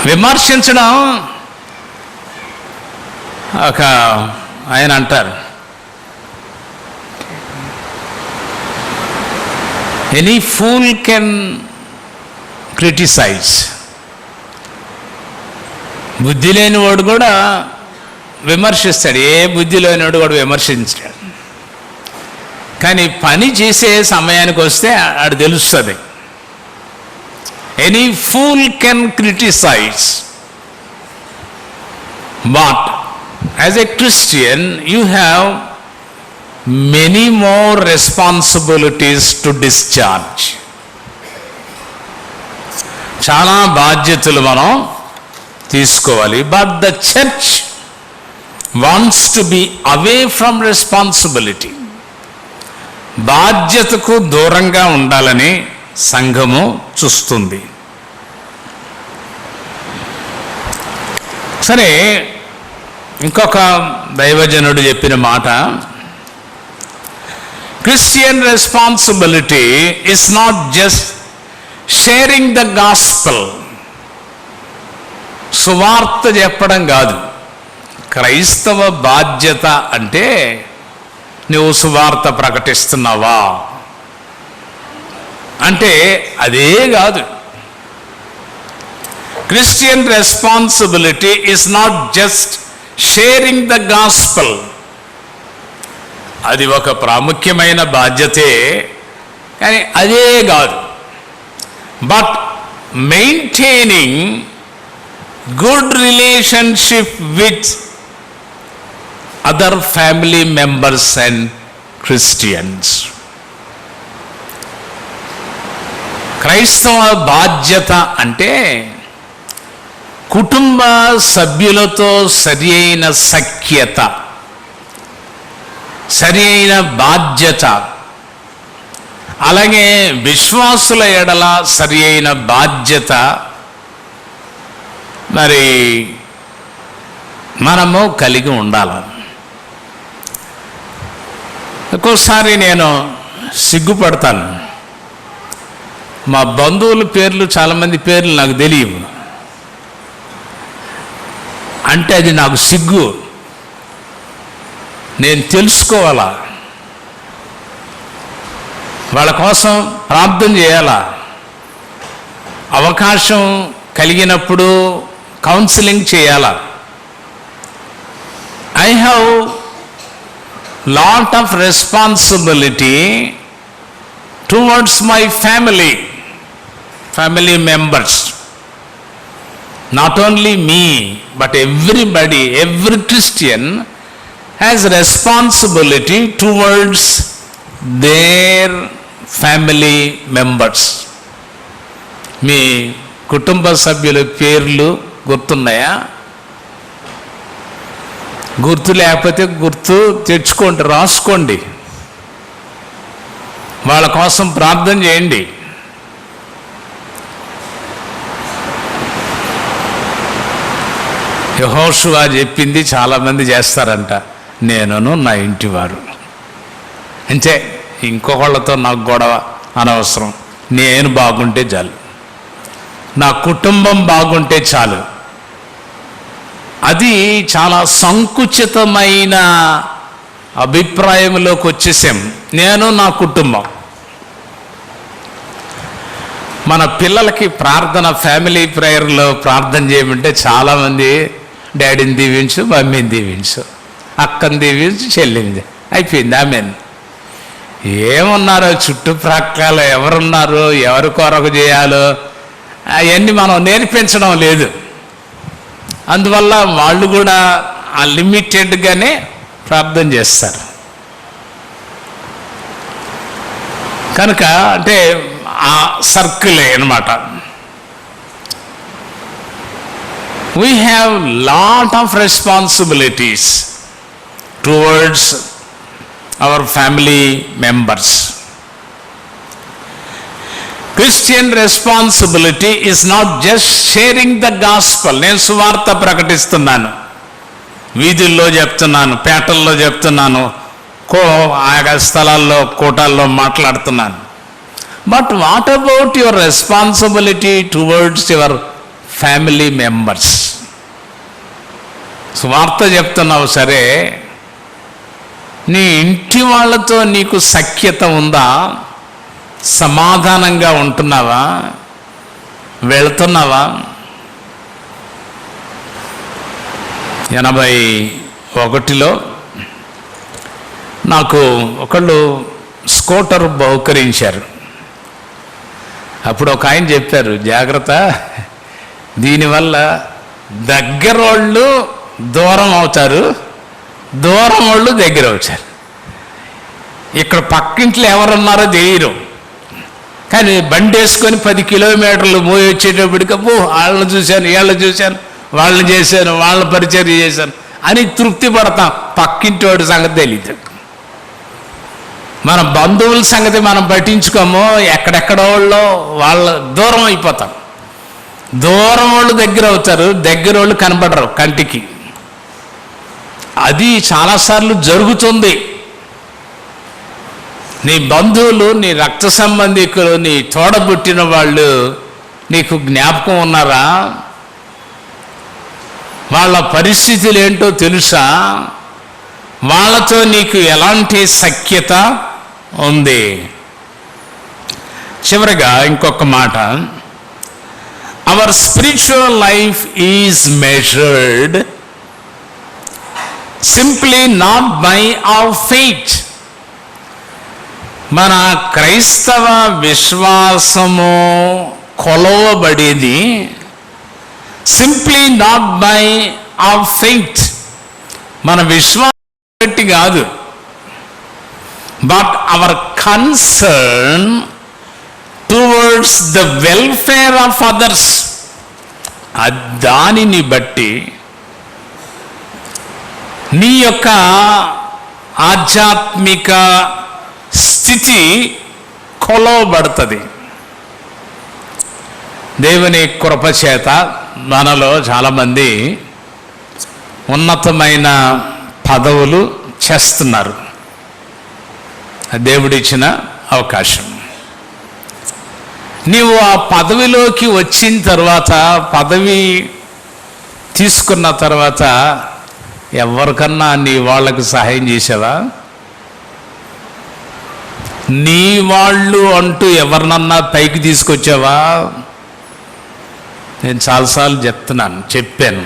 విమర్శించడం. ఒక ఆయన అంటారు, ఎనీ ఫూల్ కెన్ క్రిటిసైజ్. బుద్ధి లేనివాడు కూడా విమర్శిస్తాడు, ఏ బుద్ధి లేనివాడు కూడా విమర్శించాడు. కానీ పని చేసే సమయానికి వస్తే అది తెలుస్తుంది. Any fool can criticise, but as a Christian you have many more responsibilities to discharge. చాలా బాధ్యతలు మనం తీసుకోవాలి. But the church wants to be away from responsibility. బాధ్యతకు దూరంగా ఉండాలని సంఘము చూస్తుంది. సరే, ఇంకొక దైవజనుడు చెప్పిన మాట, Christian responsibility is not just sharing the gospel. సువార్త చెప్పడం కాదు. క్రైస్తవ బాధ్యత అంటే నువ్వు సువార్త ప్రకటిస్తున్నావా అంటే అదే కాదు. Christian responsibility is not just sharing the gospel. అది ఒక ప్రాముఖ్యమైన బాధ్యతే, కానీ అదే కాదు. But maintaining good relationship with other family members and Christians. క్రైస్తవ బాధ్యత అంటే కుటుంబ సభ్యులతో సరి అయిన సఖ్యత, సరి అయిన బాధ్యత, అలాగే విశ్వాసుల ఎడల సరి అయిన బాధ్యత మరి మనము కలిగి ఉండాలి. ఒక్కోసారి నేను సిగ్గుపడతాను. మా బంధువుల పేర్లు, చాలామంది పేర్లు నాకు తెలియవు. అంటే అది నాకు సిగ్గు. నేను తెలుసుకోవాలా, వాళ్ళ కోసం ప్రార్థన చేయాలా, అవకాశం కలిగినప్పుడు కౌన్సిలింగ్ చేయాలా. I have lot of responsibility towards my family members. Not only me but everybody, every Christian has responsibility towards their family members. మీ కుటుంబ సభ్యుల పేర్లు గుర్తున్నాయా? గుర్తు లేకపోతే గుర్తు తెచ్చుకోండి, రాసుకోండి, వాళ్ళ కోసం ప్రార్థన చేయండి. యెహోషువ చెప్పింది చాలామంది చేస్తారంట, నేనును నా ఇంటి వారు. అంతే, ఇంకొకళ్ళతో నాకు గొడవ అనవసరం, నేను బాగుంటే చాలు, నా కుటుంబం బాగుంటే చాలు. అది చాలా సంకుచితమైన అభిప్రాయంలోకి వచ్చేసాం. నేను నా కుటుంబం. మన పిల్లలకి ప్రార్థన, ఫ్యామిలీ ప్రేయర్లో ప్రార్థన చేయమంటే చాలామంది డాడీని దీవించు, మమ్మీని దీవించు, అక్కని దీవించు, చెల్లింది, అయిపోయింది. ఆమెన్. ఏమున్నారో చుట్టుప్రక్కల ఎవరున్నారు, ఎవరి కొరకు చేయాలో అవన్నీ మనం నేర్పించడం లేదు. అందువల్ల వాళ్ళు కూడా ఆ లిమిటెడ్గానే ప్రార్థన చేస్తారు. కనుక అంటే ఆ సర్కిలే అన్నమాట. We have lot of responsibilities towards our family members. Christian responsibility is not just sharing the gospel. నేను సువార్త ప్రకటిస్తున్నాను, వీధుల్లో చెప్తున్నాను, పేటల్లో చెప్తున్నాను, ఆయా స్థలాల్లో కూటాల్లో మాట్లాడుతున్నాను. But what about your responsibility towards your family members? సువార్త చెప్తున్నావు సరే, నీ ఇంటి వాళ్ళతో నీకు సఖ్యత ఉందా? సమాధానంగా ఉంటున్నావా? వెళుతున్నావా? 81లో నాకు ఒకళ్ళు స్కూటర్ బహుకరించారు. అప్పుడు ఒక ఆయన చెప్పారు, జాగ్రత్త, దీనివల్ల దగ్గరోళ్ళు దూరం అవుతారు, దూరం వాళ్ళు దగ్గర అవుతారు. ఇక్కడ పక్కింట్లో ఎవరున్నారో తెలియరు, కానీ బండి వేసుకొని 10 కిలోమీటర్లు మోయి వచ్చేటప్పటికి వాళ్ళని చూశాను, వీళ్ళని చూశాను, వాళ్ళని చేశాను, వాళ్ళని పరిచయం చేశాను అని తృప్తి పడతాం. పక్కింటి వాడి సంగతి తెలియదు. మన బంధువుల సంగతి మనం పట్టించుకోము, ఎక్కడెక్కడో వాళ్ళ దూరం అయిపోతాం. దూరం వాళ్ళు దగ్గర అవుతారు, దగ్గర వాళ్ళు కనపడరు కంటికి. అది చాలాసార్లు జరుగుతుంది. నీ బంధువులు, నీ రక్త సంబంధికులు, నీ తోడబుట్టిన వాళ్ళు నీకు జ్ఞాపకం ఉన్నారా? వాళ్ళ పరిస్థితులు ఏంటో తెలుసా? వాళ్ళతో నీకు ఎలాంటి సఖ్యత ఉంది? చివరిగా ఇంకొక మాట, our spiritual life is measured simply not by our faith. మన క్రైస్తవ విశ్వాసము కొలవబడేది simply not by our faith, మన విశ్వాసం బట్టి కాదు, but our concern towards the welfare of others. దానిని బట్టి నీ యొక్క ఆధ్యాత్మిక స్థితి కొలవబడుతుంది. దేవుని కృపచేత మనలో చాలామంది ఉన్నతమైన పదవులు చేస్తున్నారు, దేవుడిచ్చిన అవకాశం. నీవు ఆ పదవిలోకి వచ్చిన తర్వాత, పదవి తీసుకున్న తర్వాత ఎవరికన్నా నీ వాళ్ళకు సహాయం చేసావా? నీ వాళ్ళు అంటూ ఎవరినన్నా పైకి తీసుకొచ్చావా? నేను చాలాసార్లు చెప్పాను.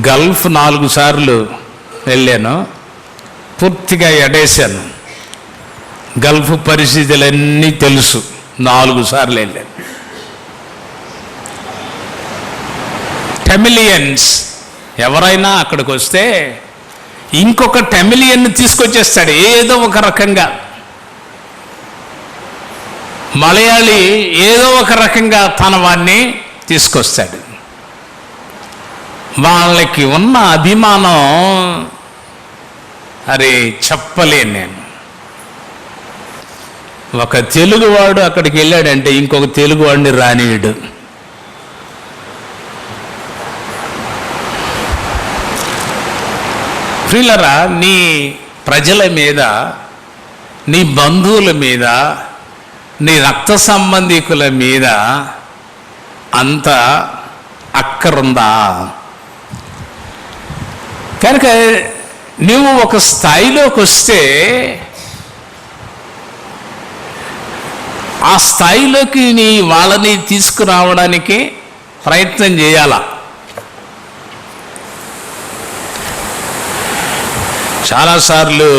గల్ఫ్ 4 సార్లు వెళ్ళాను, పూర్తిగా ఎడేశాను. గల్ఫ్ పరిస్థితులన్నీ తెలుసు. 4 సార్లు వెళ్ళాను. టెమిలియన్స్ ఎవరైనా అక్కడికి వస్తే ఇంకొక టెమిలియన్ తీసుకొచ్చేస్తాడు ఏదో ఒక రకంగా. మలయాళీ ఏదో ఒక రకంగా తన వాడిని తీసుకొస్తాడు. వాళ్ళకి ఉన్న అభిమానం అరే చెప్పలేను నేను. ఒక తెలుగువాడు అక్కడికి వెళ్ళాడంటే ఇంకొక తెలుగువాడిని రానియడు. ప్రియులారా, నీ ప్రజల మీద, నీ బంధువుల మీద, నీ రక్త సంబంధికుల మీద అంత అక్కరుందా? కనుక నువ్వు ఒక స్థాయిలోకి వస్తే ఆ స్థాయిలోకి వాళ్ళని తీసుకురావడానికి ప్రయత్నం చేయాలా. చాలాసార్లు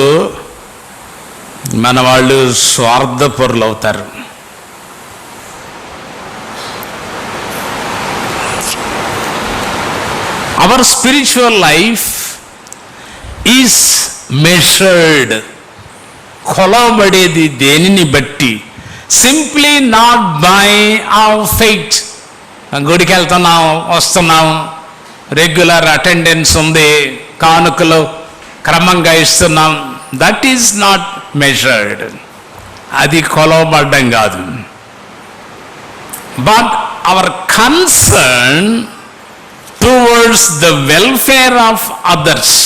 మన వాళ్ళు స్వార్థపరులు అవుతారు. Our spiritual life is measured, కొలవబడేది దేనిని బట్టి? Simply not by our faith. గుడికి వెళ్తున్నాం, వస్తున్నాం, రెగ్యులర్ అటెండెన్స్ ఉంది, కానుకలు క్రమంగా ఇస్తున్నాం. That is not measured. అది కొలవబడ్డం కాదు. But our concern towards the welfare of others.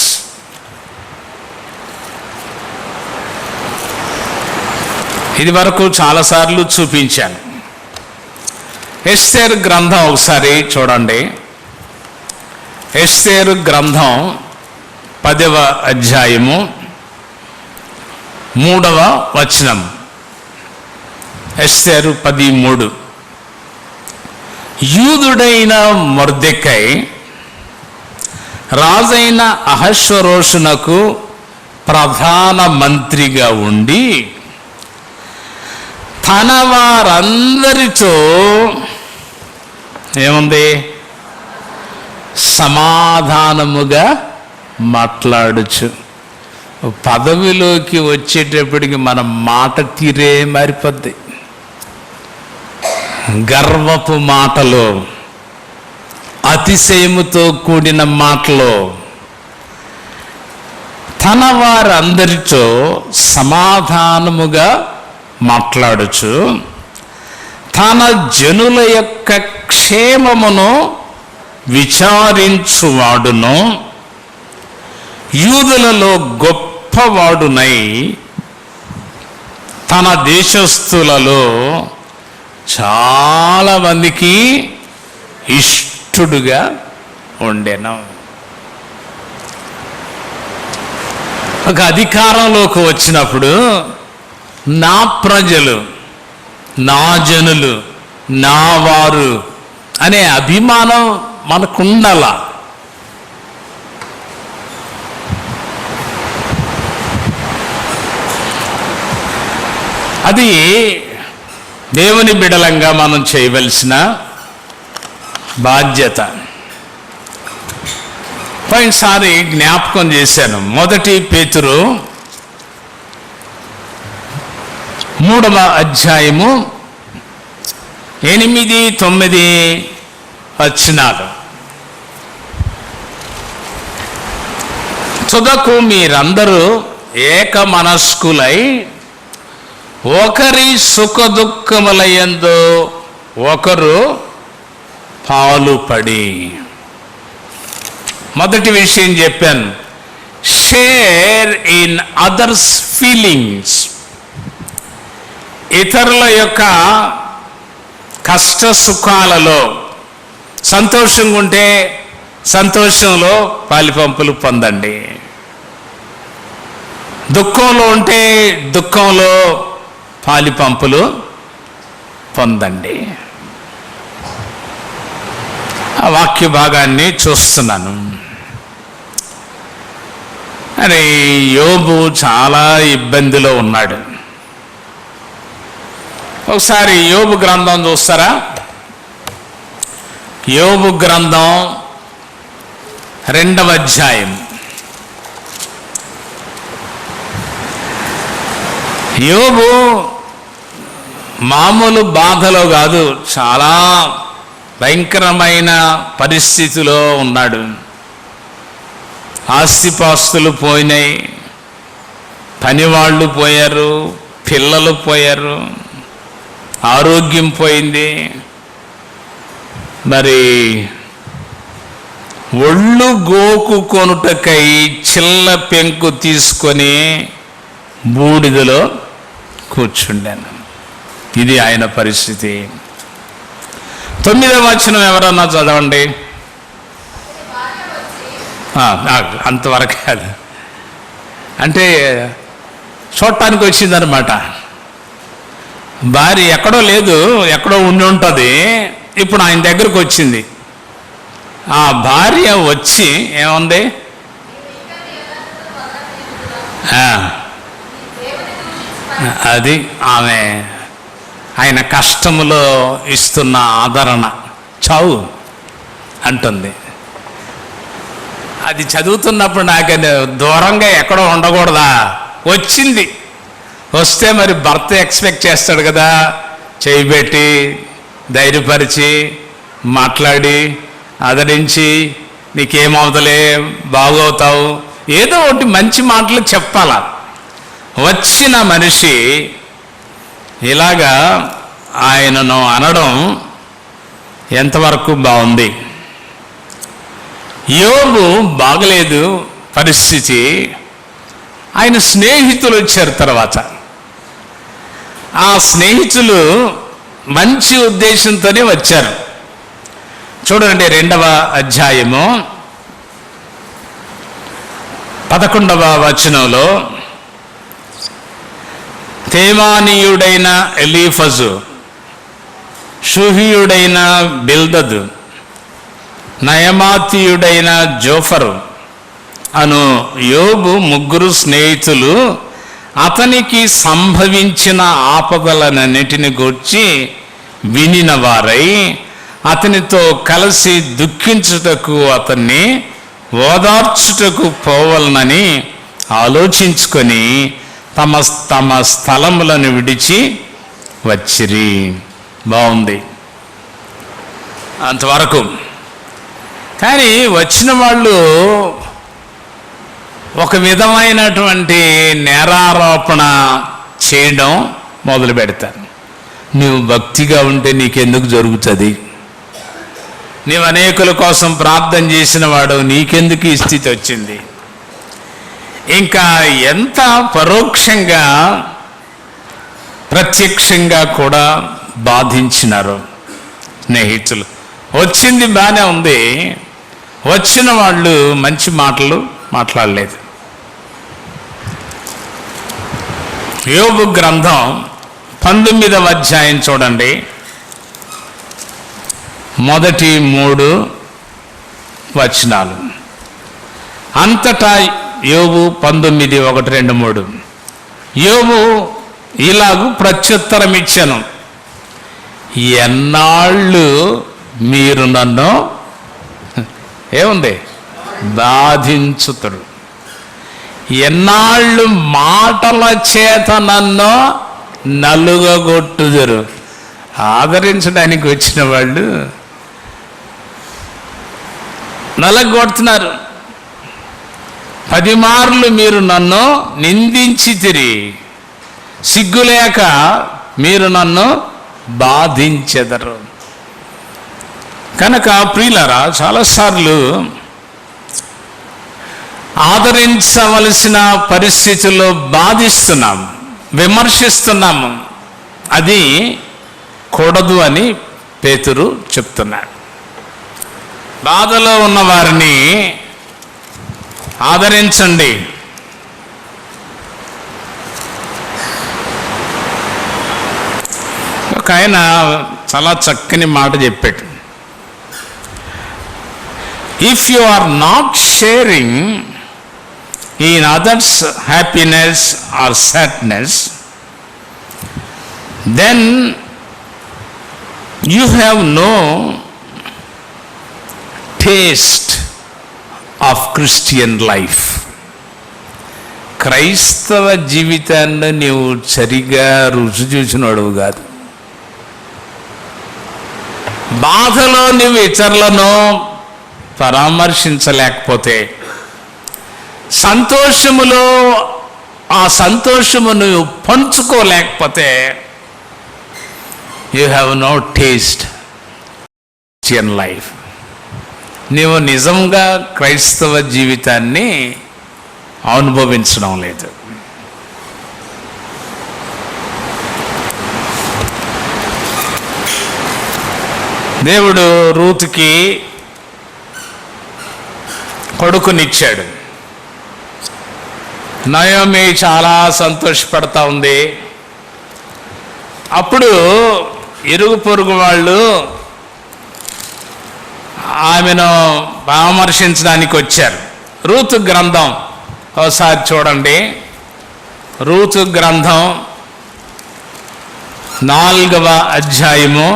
ఇది వరకు చాలాసార్లు చూపించాను. ఎస్తేరు గ్రంథం ఒకసారి చూడండి. ఎస్తేరు గ్రంథం 10వ అధ్యాయము 3వ వచనం. ఎస్తేరు 10:3. యూదుడైన మొర్దెకై రాజైన అహష్వేరోషునకు ప్రధాన మంత్రిగా ఉండి తన వారందరితో ఏముంది? సమాధానముగా మాట్లాడచ్చు. పదవిలోకి వచ్చేటప్పటికి మన మాట తీరే మారిపోద్ది. గర్వపు మాటలు, అతిశయముతో కూడిన మాటలు. తన వారందరితో సమాధానముగా మాట్లాడచ్చు. తన జనుల యొక్క క్షేమమును విచారించువాడును, యూదులలో గొప్పవాడునై తన దేశస్థులలో చాలా మందికి ఇష్టుడుగా ఉండెను. ఒక అధికారంలోకి వచ్చినప్పుడు నా ప్రజలు, నా జనులు, నా వారు అనే అభిమానం మనకుండాల. అది దేవుని బిడలంగా మనం చేయవలసిన బాధ్యత. పోయినసారి జ్ఞాపకం చేశాను. 1 పేతురు 3వ అధ్యాయము 8, 9 వచనాలు. తుదకు మీరందరూ ఏక మనస్కులై ఒకరి సుఖదుఖములయందు ఒకరు పాలుపడి. మొదటి విషయం చెప్పాను, షేర్ ఇన్ అదర్స్ ఫీలింగ్స్. ఇతరుల యొక్క కష్ట సుఖాలలో సంతోషంగా ఉంటే సంతోషంలో పాలిపంపులు పొందండి. దుఃఖంలో ఉంటే దుఃఖంలో పాలిపంపులు పొందండి. ఆ వాక్య భాగాన్ని చూస్తున్నాను. అరే, యోబు చాలా ఇబ్బందిలో ఉన్నాడు. ఒకసారి యోబు గ్రంథం చూస్తారా? యోబు గ్రంథం 2వ అధ్యాయం. యోబు మామూలు బాధలో కాదు, చాలా భయంకరమైన పరిస్థితిలో ఉన్నాడు. ఆస్తిపాస్తులు పోయినాయి, పనివాళ్ళు పోయారు, పిల్లలు పోయారు, ఆరోగ్యం పోయింది. మరి ఒళ్ళు గోకు కొనుటకై చిల్ల పెంకు తీసుకొని బూడిదలో కూర్చుండాను. ఇది ఆయన పరిస్థితి. 9వ వచనం ఎవరన్నా చదవండి. అంతవరకు కాదు, అంటే చూడటానికి వచ్చిందనమాట. భార్య ఎక్కడో లేదు, ఎక్కడో ఉండి ఉంటుంది. ఇప్పుడు ఆయన దగ్గరకు వచ్చింది. ఆ భార్య వచ్చి ఏముంది, అది ఆమె ఆయన కష్టములో ఇస్తున్న ఆదరణ, చావు అంటుంది. అది చదువుతున్నప్పుడు నాకు దూరంగా ఎక్కడో ఉండకూడదా, వచ్చింది. వస్తే మరి భర్త ఎక్స్పెక్ట్ చేస్తాడు కదా, చేయబెట్టి ధైర్యపరిచి మాట్లాడి ఆదరించి, నీకేమవుతలే, బాగవుతావు, ఏదో ఒకటి మంచి మాటలు చెప్పాలా. వచ్చిన మనిషి ఇలాగా ఆయనను అనడం ఎంతవరకు బాగుంది? యోబు బాగలేదు పరిస్థితి. ఆయన స్నేహితులు వచ్చారు తర్వాత. ఆ స్నేహితులు మంచి ఉద్దేశంతోనే వచ్చారు. చూడండి 2వ అధ్యాయము 11వ వచనంలో, తేమానీయుడైన ఎలీఫజు, షూహీయుడైన బిల్దదు, నయమాతీయుడైన జోఫరు అను యోబు ముగ్గురు స్నేహితులు అతనికి సంభవించిన ఆపదలన్నిటిని గూర్చి వినిన వారై అతనితో కలిసి దుఃఖించుటకు, అతన్ని ఓదార్చుటకు పోవాలనని ఆలోచించుకొని తమ తమ స్థలములను విడిచి వచ్చిరి. బాగుంది అంతవరకు. కానీ వచ్చిన వాళ్ళు ఒక విధమైనటువంటి నేరారోపణ చేయడం మొదలు పెడతారు. నువ్వు భక్తిగా ఉంటే నీకెందుకు జరుగుతుంది? నీవు అనేకుల కోసం ప్రార్థన చేసిన వాడు, నీకెందుకు ఈ స్థితి వచ్చింది? ఇంకా ఎంత పరోక్షంగా ప్రత్యక్షంగా కూడా బాధించినారు స్నేహితులు. వచ్చింది బాగానే ఉంది, వచ్చిన వాళ్ళు మంచి మాటలు మాట్లాడలేదు. యోబు గ్రంథం 19వ అధ్యాయం చూడండి, మొదటి 3 వచనాలు. అంతటా యోబు 19, 1, 2, 3. యోబు ఇలాగూ ప్రత్యుత్తరం ఇచ్చాను, ఎన్నాళ్ళు మీరు నన్ను ఏముంది బాధించుతారు, ఎన్నాళ్ళు మాటల చేత నన్ను నలుగగొట్టుదురు. ఆదరించడానికి వచ్చిన వాళ్ళు నలగొడుతున్నారు. 10 మార్లు మీరు నన్ను నిందించితిరి, సిగ్గులేక మీరు నన్ను బాధించెదరు. కనుక ప్రియులారా, చాలాసార్లు ఆదరించవలసిన పరిస్థితుల్లో బాధిస్తున్నాం, విమర్శిస్తున్నాము. అది కూడదు అని పేతురు చెప్తున్నాడు. బాధలో ఉన్న వారిని ఆదరించండి. ఒక ఆయన చాలా చక్కని మాట చెప్పాడు. If you are not sharing in others happiness or sadness, then you have no taste of Christian life. క్రైస్తవ జీవితాన్ని నీవు సరిగా రుచి చూసినోడు కాదు. బాధలో నువ్వు ఇతరులను పరామర్శించలేకపోతే, సంతోషములో ఆ సంతోషమును పంచుకోలేకపోతే, you have no taste Christian life. నీవు నిజంగా క్రైస్తవ జీవితాన్ని అనుభవించడం లేదు. దేవుడు రూతుకి కొడుకునిచ్చాడు. నయోమి చాలా సంతోషపడతా ఉంది. అప్పుడు ఇరుగు పొరుగు వాళ్ళు ఆమెను పరామర్శించడానికి వచ్చారు. రూతు గ్రంథం ఒకసారి చూడండి. రూతు గ్రంథం 4వ అధ్యాయము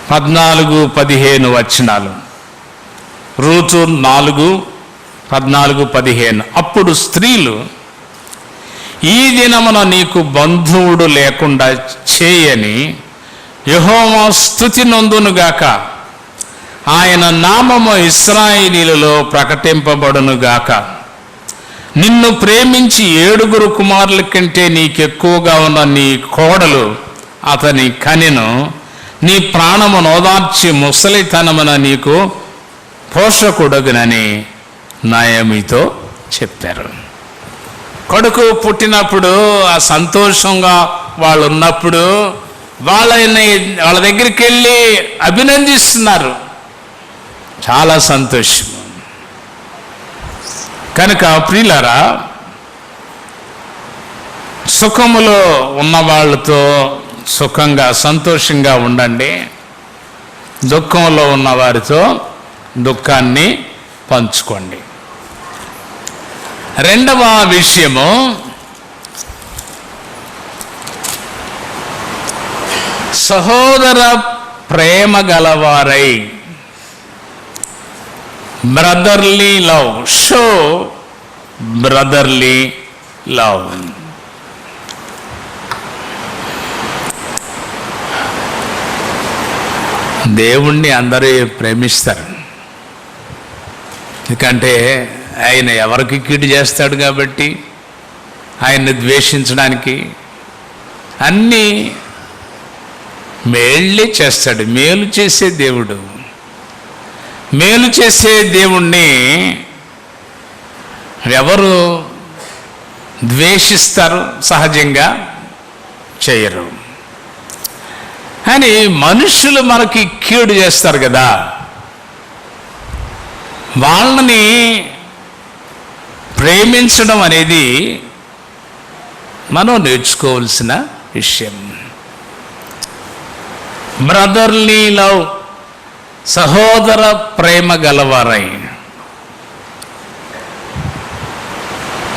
14-15 వచనాలు. రూతు 4:14-15. అప్పుడు స్త్రీలు, ఈ దినమున నీకు బంధువుడు లేకుండా చేయని యెహోవా స్తుతి నొందునుగాక, ఆయన నామము ఇశ్రాయేలీయులలో ప్రకటింపబడునుగాక. నిన్ను ప్రేమించి 7 కుమారుల కంటే నీకెక్కువగా ఉన్న నీ కోడలు అతని కనెను. నీ ప్రాణము నోదార్చి ముసలితనమున నీకు పోషకుడగునని నయోమితో చెప్పారు. కొడుకు పుట్టినప్పుడు ఆ సంతోషంగా వాళ్ళు ఉన్నప్పుడు వాళ్ళ దగ్గరికి వెళ్ళి అభినందిస్తున్నారు. చాలా సంతోషం. కనుక ప్రియులారా, సుఖములో ఉన్న వాళ్ళతో సుఖంగా సంతోషంగా ఉండండి. దుఃఖంలో ఉన్న వారితో దుఃఖాన్ని పంచుకోండి. రెండవ విషయము, సహోదర ప్రేమ గలవారై, brotherly love, show brotherly love. దేవుణ్ణి అందరూ ప్రేమిస్తారు, ఎందుకంటే ఆయన ఎవరికి కీడు చేస్తాడు కాబట్టి. ఆయన్ని ద్వేషించడానికి అన్నీ మేళ్ళే చేస్తాడు. మేలు చేసే దేవుడు. మేలు చేసే దేవుణ్ణి ఎవరు ద్వేషిస్తారు? సహజంగా చేయరు. కానీ మనుషులు మనకి కీడు చేస్తారు కదా, వాళ్ళని ప్రేమించడం అనేది మనం నేర్చుకోవాల్సిన విషయం. బ్రదర్లీ లవ్, సహోదర ప్రేమ గలవారై.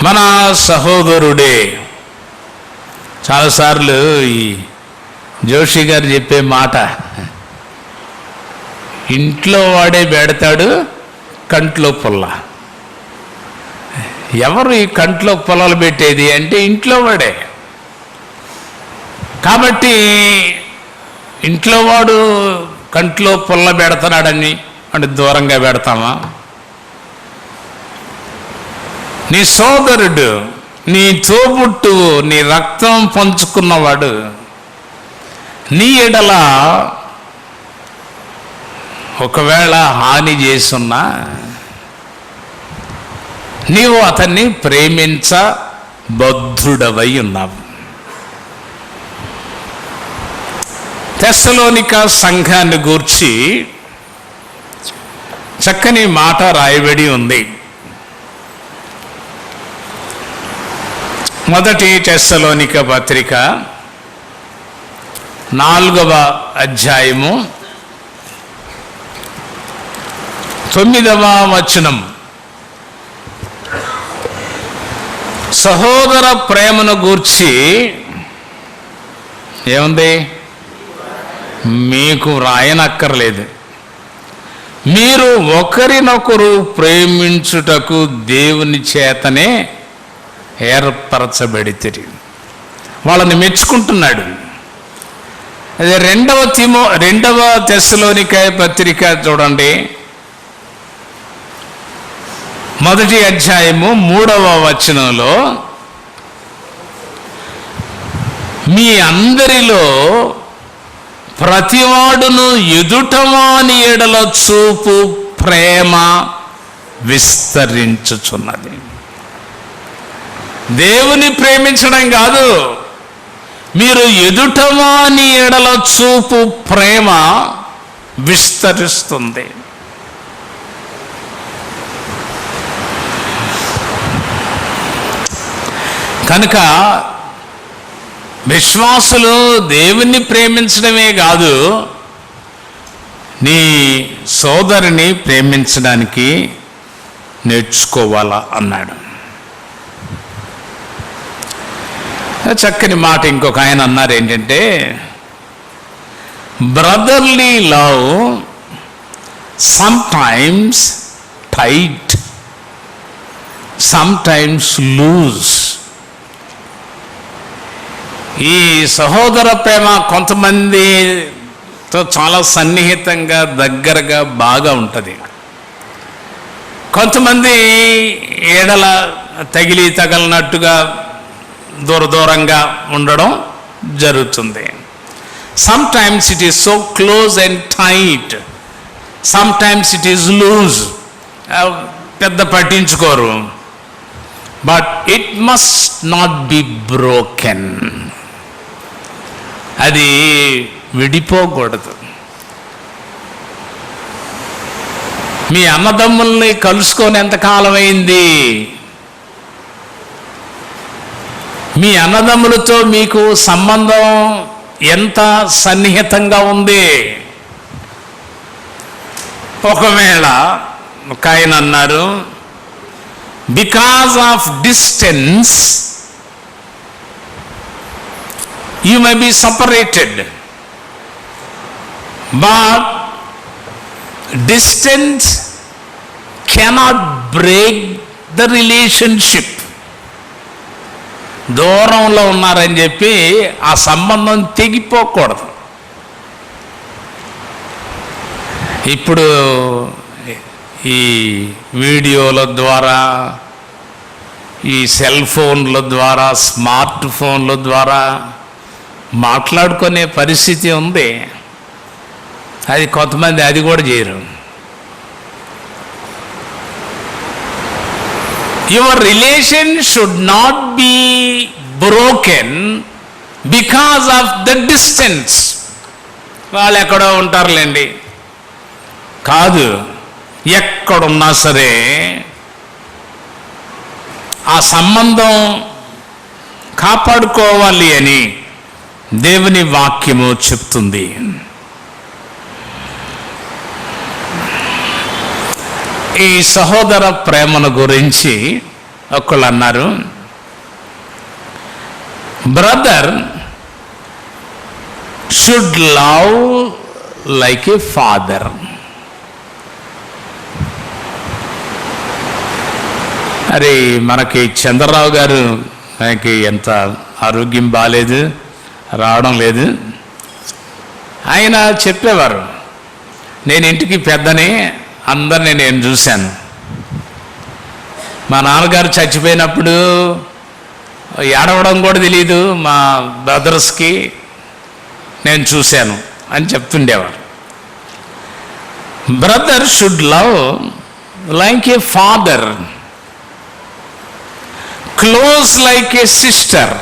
మన సహోదరుడే. చాలాసార్లు ఈ జోషి గారు చెప్పే మాట, ఇంట్లో వాడే పెడతాడు కంట్లో పుల్ల. ఎవరు ఈ కంట్లో పొలాలు పెట్టేది అంటే ఇంట్లో వాడే. కాబట్టి ఇంట్లో వాడు కంట్లో పుల్ల పెడతాడని అంటే దూరంగా పెడతామా? నీ సోదరుడు, నీ తోబుట్టువు, నీ రక్తం పంచుకున్నవాడు నీ ఎడల ఒకవేళ హాని చేసున్నా నీవు అతన్ని ప్రేమించబద్ధుడవై ఉన్నావు. తెస్సలోనిక సంఘాన్ని గూర్చి చక్కని మాట రాయబడి ఉంది. మొదటి తెస్సలోనిక పత్రిక 4వ అధ్యాయము 9వ వచనం. సహోదర ప్రేమను గూర్చి ఏముంది? మీకు రాయనక్కర్లేదు. మీరు ఒకరినొకరు ప్రేమించుటకు దేవుని చేతనే ఏర్పరచబడితిరి. వాళ్ళని మెచ్చుకుంటున్నాడు. అదే 2వ తెస్సలోనిక పత్రిక చూడండి, మొదటి అధ్యాయము 3వ వచనంలో, మీ అందరిలో ప్రతివాడును ఎదుటవాని ఎడల చూపు ప్రేమ విస్తరించుచున్నది. దేవుని ప్రేమించడం కాదు, మీరు ఎదుటవాని ఎడల చూపు ప్రేమ విస్తరిస్తుంది. కనుక విశ్వాసులు దేవుణ్ణి ప్రేమించడమే కాదు, నీ సోదరుని ప్రేమించడానికి నేర్చుకోవాలా అన్నాడు. చక్కని మాట ఇంకొక ఆయన అన్నారు ఏంటంటే, brotherly love sometimes tight, sometimes loose. ఈ సహోదర ప్రేమ కొంతమందితో చాలా సన్నిహితంగా దగ్గరగా బాగా ఉంటుంది, కొంతమంది ఏడల తగిలినట్టుగా దూరంగా ఉండడం జరుగుతుంది. Sometimes it is so close and tight, sometimes it is loose. పెద్ద పట్టించుకోరు. But it must not be broken. అది విడిపోకూడదు. మీ అన్నదమ్ముల్ని కలుసుకొని ఎంతకాలం అయింది? మీ అన్నదమ్ములతో మీకు సంబంధం ఎంత సన్నిహితంగా ఉంది? ఒకవేళ ఒక ఆయన అన్నారు, because of distance you may be separated, but distance cannot break the relationship. దూరంలో ఉన్నారని చెప్పి ఆ సంబంధం తెగిపోకూడదు. ఇప్పుడు ఈ వీడియోల ద్వారా, ఈ సెల్ ఫోన్ల ద్వారా, స్మార్ట్ ఫోన్ల ద్వారా మాట్లాడుకునే పరిస్థితి ఉంది. అది కొంతమంది అది కూడా చేయరు. Your relation should not be broken because of the distance. వాళ్ళు ఎక్కడో ఉంటారులేండి కాదు, ఎక్కడున్నా సరే ఆ సంబంధం కాపాడుకోవాలి అని దేవుని వాక్యము చెప్తుంది. ఈ సహోదర ప్రేమను గురించి ఒకళ్ళు అన్నారు, brother should love like a father. అరే మనకి చంద్రరావు గారు, ఆయనకి ఎంత ఆరోగ్యం బాగాలేదు, రావడం లేదు. ఆయన చెప్పేవారు, నేను ఇంటికి పెద్దని, అందరినీ నేను చూశాను. మా నాన్నగారు చచ్చిపోయినప్పుడు ఏడవడం కూడా తెలియదు మా బ్రదర్స్కి, నేను చూశాను అని చెప్తుండేవారు. Brother should love like a father, close like a sister.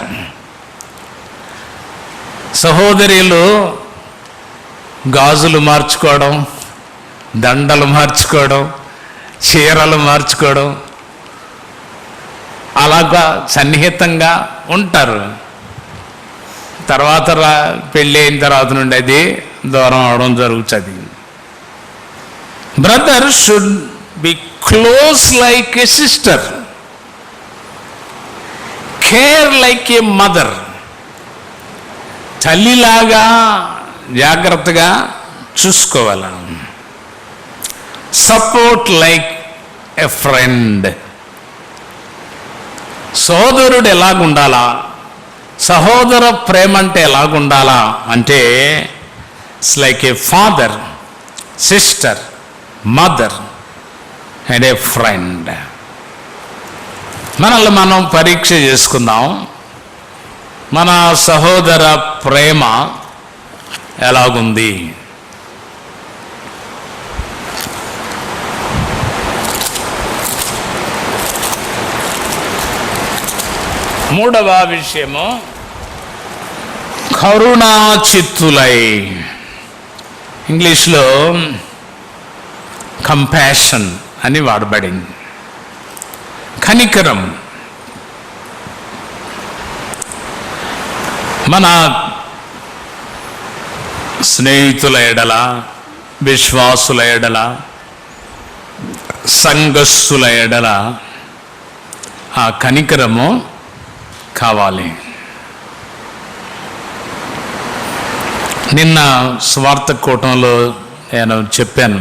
సహోదరులు గాజులు మార్చుకోవడం, దండలు మార్చుకోవడం, చీరలు మార్చుకోవడం, అలాగా సన్నిహితంగా ఉంటారు. తర్వాత పెళ్ళి అయిన తర్వాత నుండి అది దూరం అవడం జరుగుతుంది. Brother should be close like a sister, care like a mother. తల్లిలాగా జాగ్రత్తగా చూసుకోవాలి. Support like a friend. సోదరుడు ఎలాగుండాలా, సహోదర ప్రేమ అంటే ఎలాగుండాలా అంటే it's like a father, sister, mother and a friend. మనల్ని మనం పరీక్ష చేసుకుందాం. మన సహోదర ప్రేమ ఎలాగుంది? మూడవ విషయము కరుణా చిత్తులై. ఇంగ్లీష్లో కంపాషన్ అని వాడబడింది. కనికరం. మన స్నేహితుల ఎడల, విశ్వాసుల ఎడల, సంఘస్థుల ఎడల ఆ కనికరము కావాలి. నిన్న స్వార్థ కూటంలో నేను చెప్పాను,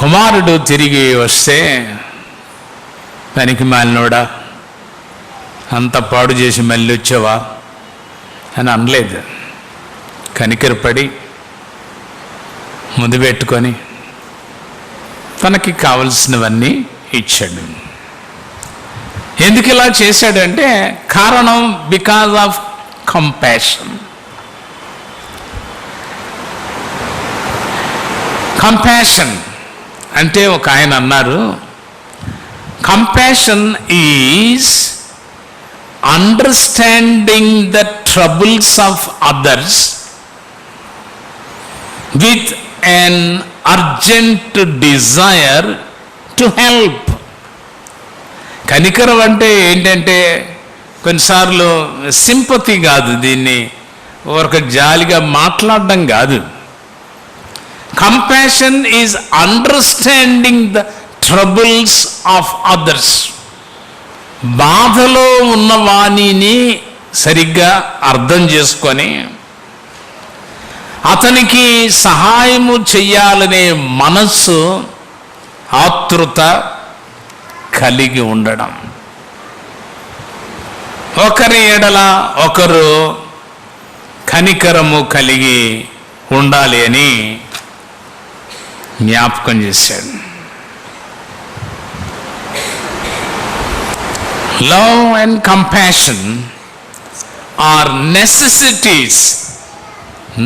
కుమారుడు తిరిగి వస్తే పనికి మాలినోడా, అంత పాడు చేసి మళ్ళీ వచ్చావా అని అనలేదు. కనికరపడి ముందు పెట్టుకొని తనకి కావలసినవన్నీ ఇచ్చాడు. ఎందుకు ఇలా చేశాడంటే కారణం బికాజ్ ఆఫ్ కంపాషన్. కంపాషన్ అంటే ఒక ఆయన అన్నారు, compassion is understanding the troubles of others with an urgent desire to help. కనికరం అంటే ఏంటంటే కొన్నిసార్లు సింపతి కాదు, దీన్ని ఒక జాలిగా మాట్లాడడం కాదు. Compassion is understanding the troubles of others. బాధలో ఉన్న వాణిని సరిగ్గా అర్థం చేసుకొని అతనికి సహాయము చెయ్యాలనే మనస్సు, ఆతృత కలిగి ఉండడం. ఒకరి ఎడల ఒకరు కనికరము కలిగి ఉండాలి అని జ్ఞాపకం చేశాడు. Love and compassion are necessities,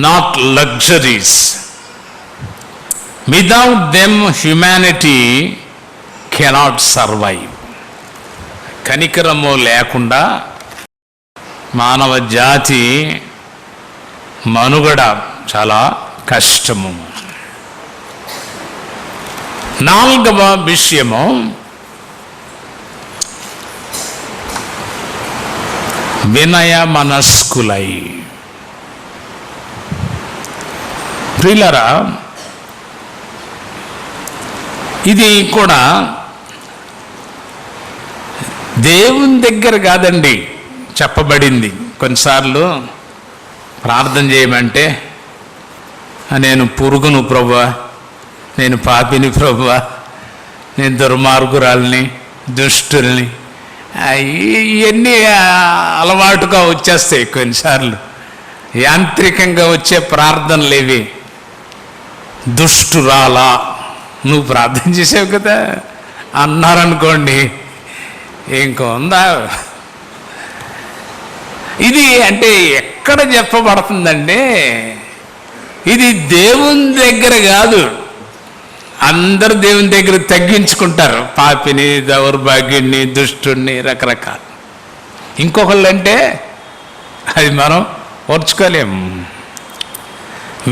not luxuries. Without them humanity cannot survive. కనికరము లేకుండా మానవ జాతి మనుగడ చాలా కష్టము. నాలుగవ విషయము వినయ మనస్కులై. ప్రియులారా, ఇది కూడా దేవుని దగ్గర కాదండి చెప్పబడింది. కొన్నిసార్లు ప్రార్థన చేయమంటే నేను పురుగును ప్రభువా, నేను పాపిని ప్రభువా, నేను దుర్మార్గురాల్ని, దుష్టుల్ని, ఇవన్నీ అలవాటుగా వచ్చేస్తాయి. కొన్నిసార్లు యాంత్రికంగా వచ్చే ప్రార్థనలు ఇవి. దుష్టురాలా, నువ్వు ప్రార్థన చేసావు కదా అన్నారనుకోండి, ఇంకొందా. ఇది అంటే ఎక్కడ చెప్పబడుతుందంటే ఇది దేవుని దగ్గర కాదు. అందరు దేవుని దగ్గర తగ్గించుకుంటారు, పాపిని, దౌర్భాగ్యుడిని, దుష్టుడిని, రకరకాలు. ఇంకొకళ్ళు అంటే అది మనం ఓర్చుకోలేము.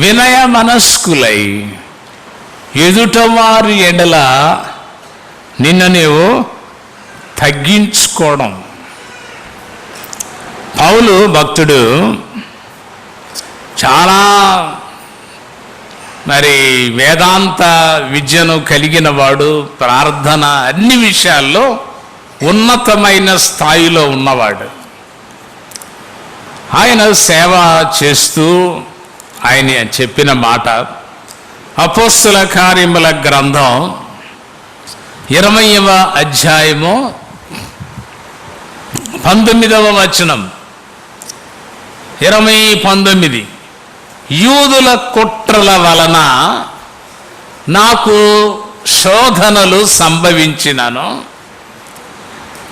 వినయ మనస్కులై ఎదుటవారి ఎడల నిన్ను నీవు తగ్గించుకోవడం. పౌలు భక్తుడు చాలా వేదాంత విద్యను కలిగిన వాడు, ప్రార్థన అన్ని విషయాల్లో ఉన్నతమైన స్థాయిలో ఉన్నవాడు. ఆయన సేవ చేస్తూ ఆయన చెప్పిన మాట అపోస్తల కార్యముల గ్రంథం 20వ అధ్యాయము 19వ వచనం. 20:19 యూదుల కుట్రల వలన నాకు శోధనలు సంభవించినను,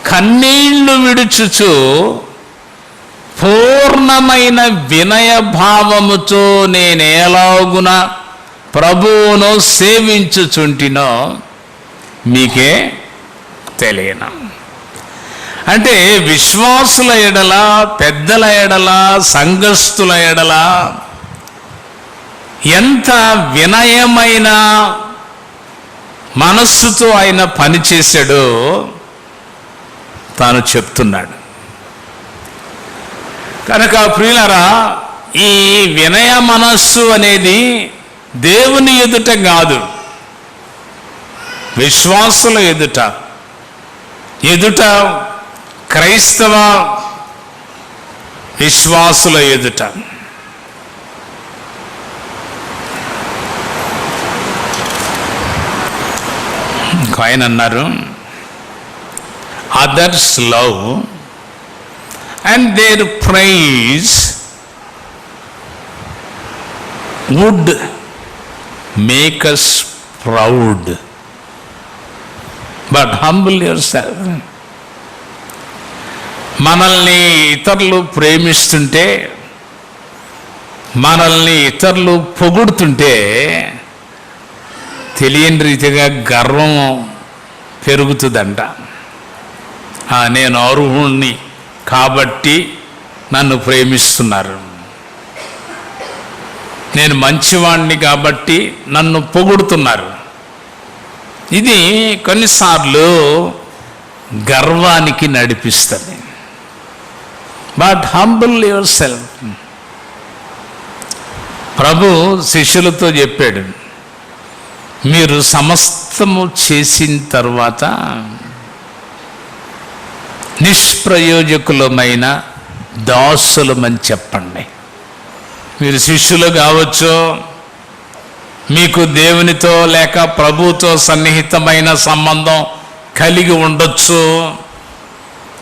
కన్నీళ్లు విడుచుచు పూర్ణమైన వినయ భావముతో నేనేలాగున ప్రభువును సేవించుచుంటినో మీకే తెలియను. అంటే విశ్వాసుల ఎడల, పెద్దల ఎడల, సంఘస్థుల ఎడల ఎంత వినయమైన మనస్సుతో ఆయన పనిచేశాడో తాను చెప్తున్నాడు. కనుక ప్రియులారా, ఈ వినయ మనస్సు అనేది దేవుని ఎదుట కాదు, విశ్వాసుల ఎదుట క్రైస్తవ విశ్వాసుల ఎదుట. ఆయన అన్నారు, others love and their praise would make us proud, but humble yourself. మనల్ని ఇతరులు ప్రేమిస్తుంటే, మనల్ని ఇతరులు పొగుడుతుంటే తెలియని రీతిగా గర్వం పెరుగుతుందంట. నేను అర్హుణ్ణి కాబట్టి నన్ను ప్రేమిస్తున్నారు, నేను మంచివాణ్ణి కాబట్టి నన్ను పొగుడుతున్నారు. ఇది కొన్నిసార్లు గర్వానికి నడిపిస్తుంది. But humble yourself. ప్రభు శిష్యులతో చెప్పాడు, మీరు సమస్తము చేసిన తర్వాత నిష్ప్రయోజకులమైన దాసులమని చెప్పండి. మీరు శిష్యులు కావచ్చు, మీకు దేవునితో లేక ప్రభుతో సన్నిహితమైన సంబంధం కలిగి ఉండొచ్చు,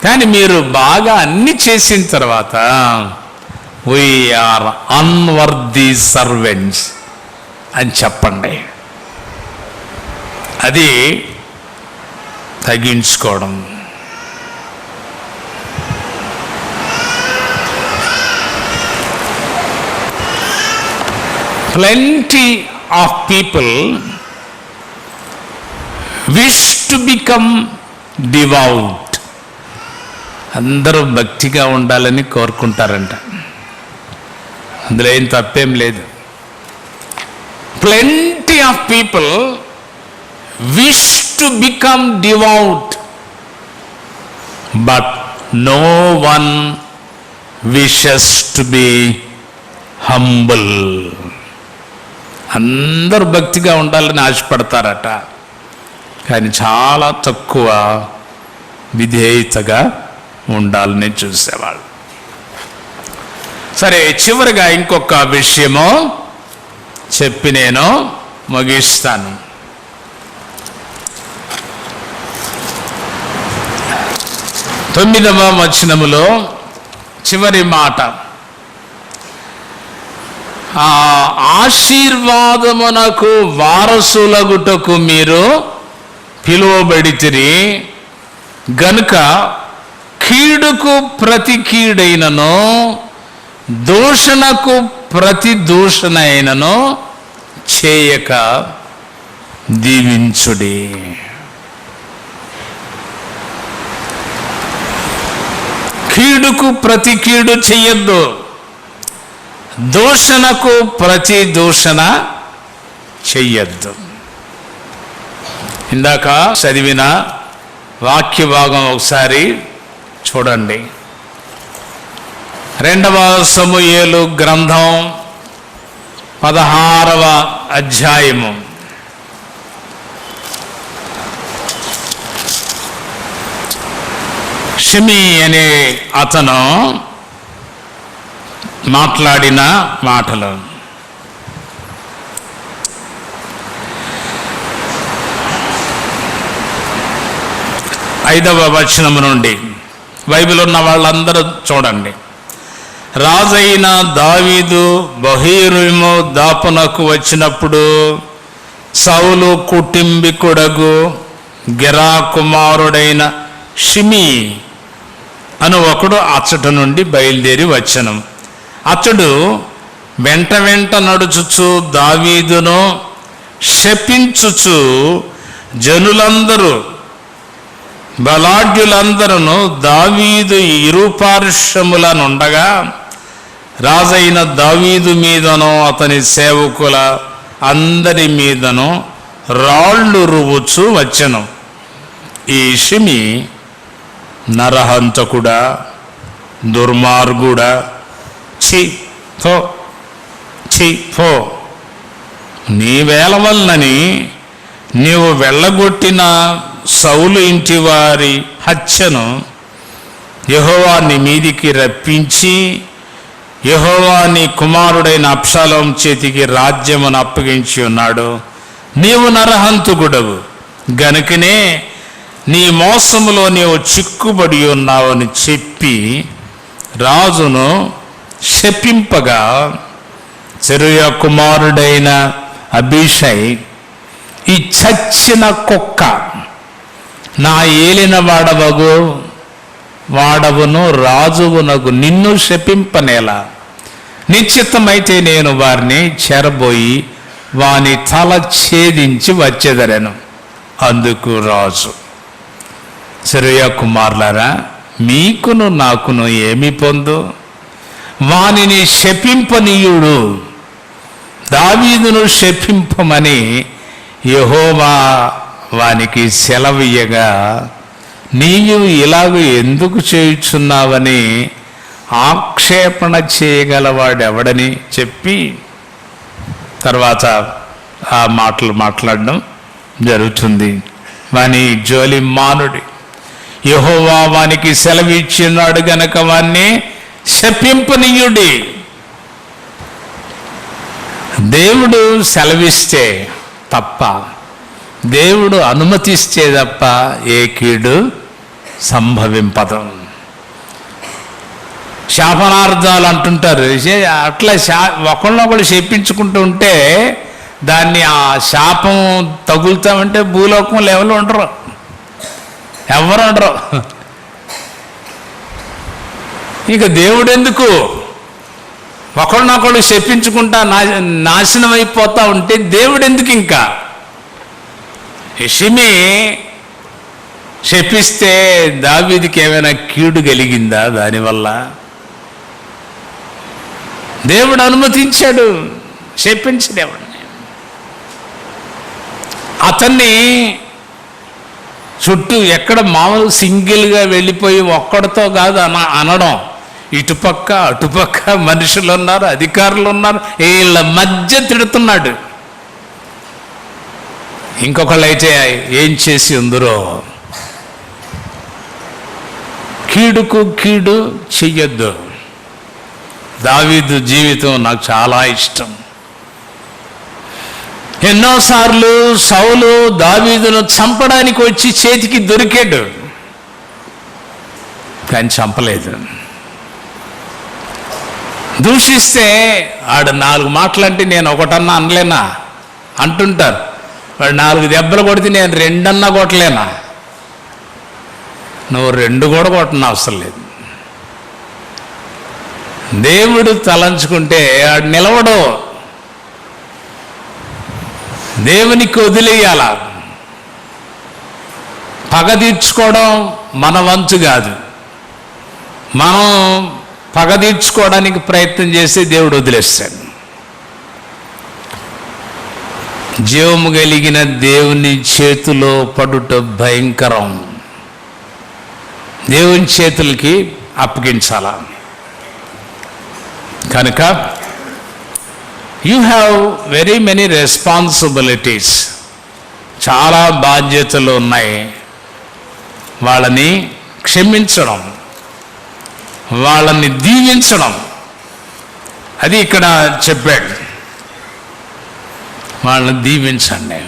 కానీ మీరు బాగా అన్ని చేసిన తర్వాత we are unworthy servants అని చెప్పండి. అది తగ్గించుకోవడం. Plenty of people wish to become devout. అందరూ భక్తిగా ఉండాలని కోరుకుంటారంట. అందులో ఏం తప్పేం లేదు. Plenty of people wish to become devout, but no one wishes to be humble. అందరూ భక్తిగా ఉండాలని ఆశపడతారట, కానీ చాలా తక్కువ విధేయతగా ఉండాలని చూసేవాళ్ళు. సరే, చివరిగా ఇంకొక విషయము చెప్పి నేను ముగిస్తాను. తొమ్మిదవ వచనములో చివరి మాట, ఆశీర్వాదమునకు వారసులగుటకు మీరు పిలువబడితిరి గనుక కీడుకు ప్రతి కీడైనను దూషణకు ప్రతి దూషణ అయినను చేయక దీవించుడి. కీడుకు ప్రతి కీడు చెయ్యొద్దు. దూషణకు ప్రతి దూషణ చెయ్యొద్దు. ఇందాక చదివిన వాక్య భాగం ఒకసారి చూడండి. 2వ సమూయేలు గ్రంథం 16వ అధ్యాయము. షిమీ అనే అతను మాట్లాడిన మాటలు. 5వ వచనం నుండి బైబిల్ ఉన్న వాళ్ళందరూ చూడండి. రాజైన దావీదు బహీరుము దాపునకు వచ్చినప్పుడు సౌలు కుటుంబీకుడగు గెరా కుమారుడైన షిమీ అను ఒకడు అచ్చట నుండి బయలుదేరి వచ్చెను. అతడు వెంట వెంట నడుచుచు దావీదును శపించుచు జనులందరూ బలాఢ్యులందరూ దావీదు ఇరుపార్శ్వముల నుండగా రాజైన దావీదు మీదను అతని సేవకుల అందరి మీదను రాళ్ళు రువ్వుచు వచ్చెను. ఈ షిమీ నరహంతకుడా, దుర్మార్గుడా, ఛీ పో, నీ వేల వలనని నీవు వెళ్ళగొట్టిన సౌలు ఇంటి వారి హత్యను యెహోవా నీ మీదికి రప్పించి యెహోవా నీ కుమారుడైన అబ్షాలోము చేతికి రాజ్యమును అప్పగించి ఉన్నాడు. నీవు నరహంతకుడవు గనుకనే నీ మోసములో నీవు చిక్కుబడి ఉన్నావని చెప్పి రాజును శపింపగా సెరూయా కుమారుడైన అబీషై, ఈ చచ్చిన కుక్క నా ఏలిన వాడవును రాజువునకు నిన్ను శపింపనేలా, నిశ్చితమైతే నేను వారిని చెరబోయి వాని తల ఛేదించి వచ్చేదరెను. అందుకు రాజు, సెరూయా కుమారులారా, మీకును నాకును ఏమి పొందు? వానిని శపింపనీయుడు, దావీదును శపింపమని యెహోవా వానికి సెలవియ్యగా నీవు ఇలాగ ఎందుకు చేయుచున్నావని ఆక్షేపణ చేయగలవాడెవడని చెప్పి తర్వాత ఆ మాటలు మాట్లాడడం జరుగుతుంది. వాని జోలి మానుడి, యెహోవా వానికి సెలవిచ్చినాడు గనక వాన్ని శపింపనీయుడి. దేవుడు సెలవిస్తే తప్ప, దేవుడు అనుమతిస్తే తప్ప ఏ కీడు సంభవింపదు. శాపనార్థాలు అంటుంటారు. అట్లా ఒకళ్ళొకళ్ళు శపించుకుంటూ ఉంటే దాన్ని ఆ శాపం తగులుతామంటే భూలోకంలో ఎవరు ఉండరు, ఎవరు ఉండరు. ఇక దేవుడు ఎందుకు? ఒకళ్ళనొకళ్ళు శపించుకుంటా నాశనం అయిపోతా ఉంటే దేవుడు ఎందుకు? ఇంకా షిమీ శపిస్తే దావీదుకి ఏమైనా కీడు కలిగిందా? దానివల్ల దేవుడు అనుమతించాడు, శపించడేవాడిని. అతన్ని చుట్టూ ఎక్కడ మామూలు సింగిల్గా వెళ్ళిపోయి ఒక్కడితో కాదు అనడం, ఇటుపక్క అటుపక్క మనుషులు ఉన్నారు, అధికారులు ఉన్నారు, వీళ్ళ మధ్య తిడుతున్నాడు. ఇంకొకళ్ళు అయితే ఏం చేసి ఉందరో. కీడుకు కీడు చెయ్యొద్దు. దావీదు జీవితం నాకు చాలా ఇష్టం. ఎన్నోసార్లు సౌలు దావీదును చంపడానికి వచ్చి చేతికి దొరికాడు, కానీ చంపలేదు. దూషిస్తే ఆడు 4 మాటలంటే నేను ఒకటన్నా అనలేనా అంటుంటారు. వాడు 4 దెబ్బలు కొడితే నేను 2 అన్నా కొట్టలేనా? నువ్వు 2 కూడా కొట్టన అవసరం లేదు. దేవుడు తలంచుకుంటే ఆడు నిలవడు, దేవునికి వదిలేయాల. పగ తీర్చుకోవడం మన వంతు కాదు. మనం పగ తీర్చుకోవడానికి ప్రయత్నం చేసి దేవుడు వదిలేస్తాడు. జీవము కలిగిన దేవుని చేతిలో పడుట భయంకరం. దేవుని చేతులకి అప్పగించాల. కనుక you have very many responsibilities, చాలా బాధ్యతలు ఉన్నాయి. వాళ్ళని క్షమించడం, వాళ్ళని దీవించడం, అది ఇక్కడ చెప్పాడు. వాళ్ళని దీవించండి.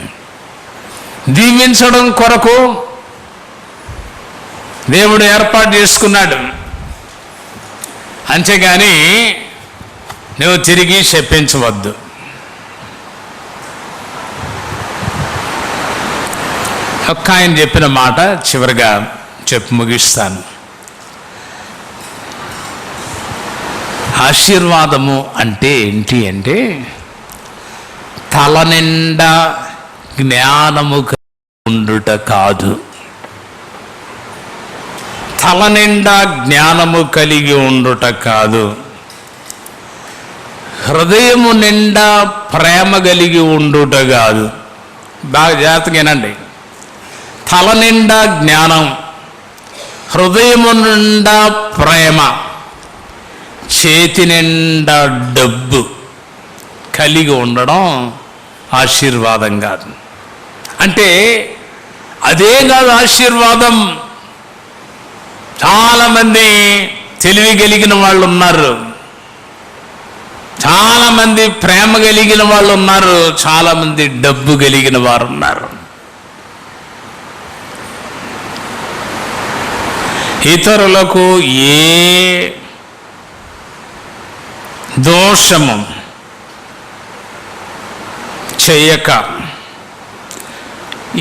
దీవించడం కొరకు దేవుడు ఏర్పాటు చేసుకున్నాడు. అంతేగాని నువ్వు తిరిగి శపించవద్దు. ఒక్క ఆయన చెప్పిన మాట చివరిగా చెప్పి ముగిస్తాను. ఆశీర్వాదము అంటే ఏంటి అంటే తల నిండా జ్ఞానము ఉండుట కాదు. తల నిండా జ్ఞానము కలిగి ఉండుట కాదు. హృదయము నిండా ప్రేమ కలిగి ఉండుట కాదు. బాగా జాగ్రత్తగానండి. తల నిండా జ్ఞానం, హృదయము నిండా ప్రేమ, చేతి నిండా డబ్బు కలిగి ఉండడం ఆశీర్వాదం కాదు. అంటే అదే కాదు ఆశీర్వాదం. చాలామంది తెలివి కలిగిన వాళ్ళు ఉన్నారు, చాలామంది ప్రేమ కలిగిన వాళ్ళు ఉన్నారు, చాలామంది డబ్బు కలిగిన వారు ఉన్నారు. ఇతరులకు ఏ దోషము చేయక,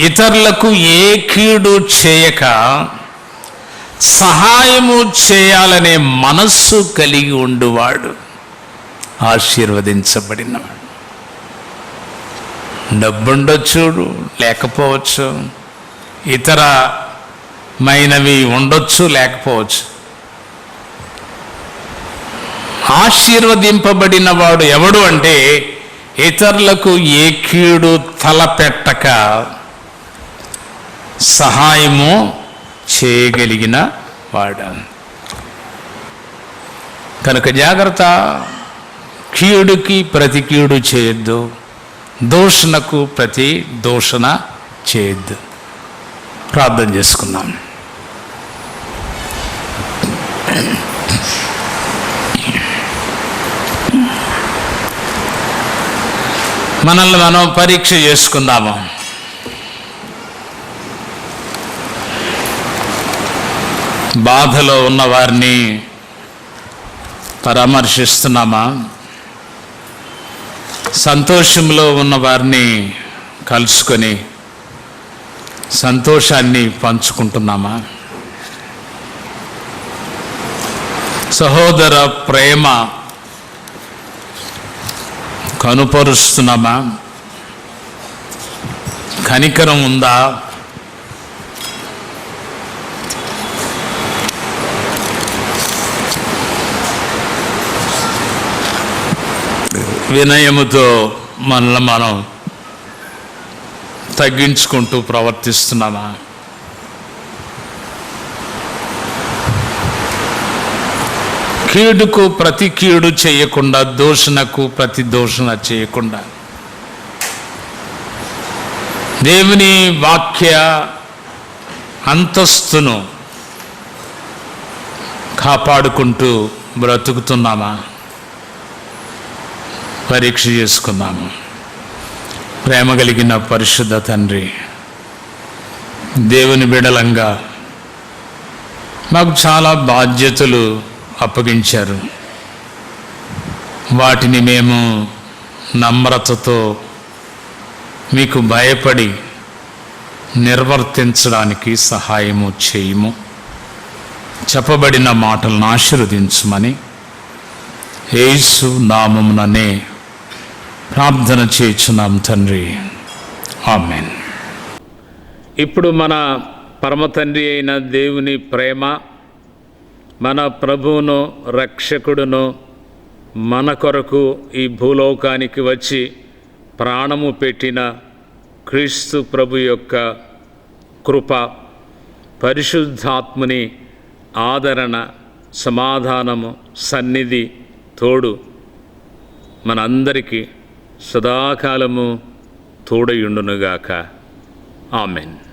ఇతరులకు ఏ కీడు చేయక సహాయము చేయాలనే మనస్సు కలిగి ఉండువాడు ఆశీర్వదించబడినవాడు. డబ్బుండొచ్చు, లేకపోవచ్చు, ఇతరమైనవి ఉండొచ్చు, లేకపోవచ్చు. ఆశీర్వదింపబడిన వాడు ఎవడు అంటే ఇతరులకు ఏ కీడు తలపెట్టక సహాయము చేయగలిగిన వాడు. కనుక జాగ్రత్త. కీడుకి ప్రతి కీడు చేయొద్దు, దూషణకు ప్రతి దూషణ చేయొద్దు. ప్రార్థన చేసుకుందాం. మనల్ని మనం పరీక్ష చేసుకుందాము. బాధలో ఉన్న వారిని పరామర్శిస్తున్నామా? సంతోషంలో ఉన్న వారిని కలుసుకొని సంతోషాన్ని పంచుకుంటున్నామా? సహోదర ప్రేమ కనుపరుస్తున్నామా? కనికరం ఉందా? వినయముతో మనల్ని మనం తగ్గించుకుంటూ ప్రవర్తిస్తున్నామా? కీడుకు ప్రతి కీడు చేయకుండా, దూషణకు ప్రతి దూషణ చేయకుండా, దేవుని వాక్య అంతస్తును కాపాడుకుంటూ బ్రతుకుతున్నామా? పరీక్ష చేసుకుందాము. ప్రేమ కలిగిన పరిశుద్ధ తండ్రి, దేవుని బిడలంగా మాకు చాలా బాధ్యతలు అప్పగించారు. వాటిని మేము నమ్రతతో మీకు భయపడి నిర్వర్తించడానికి సహాయము చేయము. చెప్పబడిన మాటలను ఆశీర్వదించమని యేసు నామముననే ప్రార్థన చేయుచున్నాం తండ్రి. ఆమేన్. ఇప్పుడు మన పరమ తండ్రి అయిన దేవుని ప్రేమ, మన ప్రభువును రక్షకుడును మన కొరకు ఈ భూలోకానికి వచ్చి ప్రాణము పెట్టిన క్రీస్తు ప్రభు యొక్క కృప, పరిశుద్ధాత్ముని ఆదరణ, సమాధానము, సన్నిధి, తోడు మనందరికీ సదాకాలము తోడయుండునుగాక. ఆమెన్.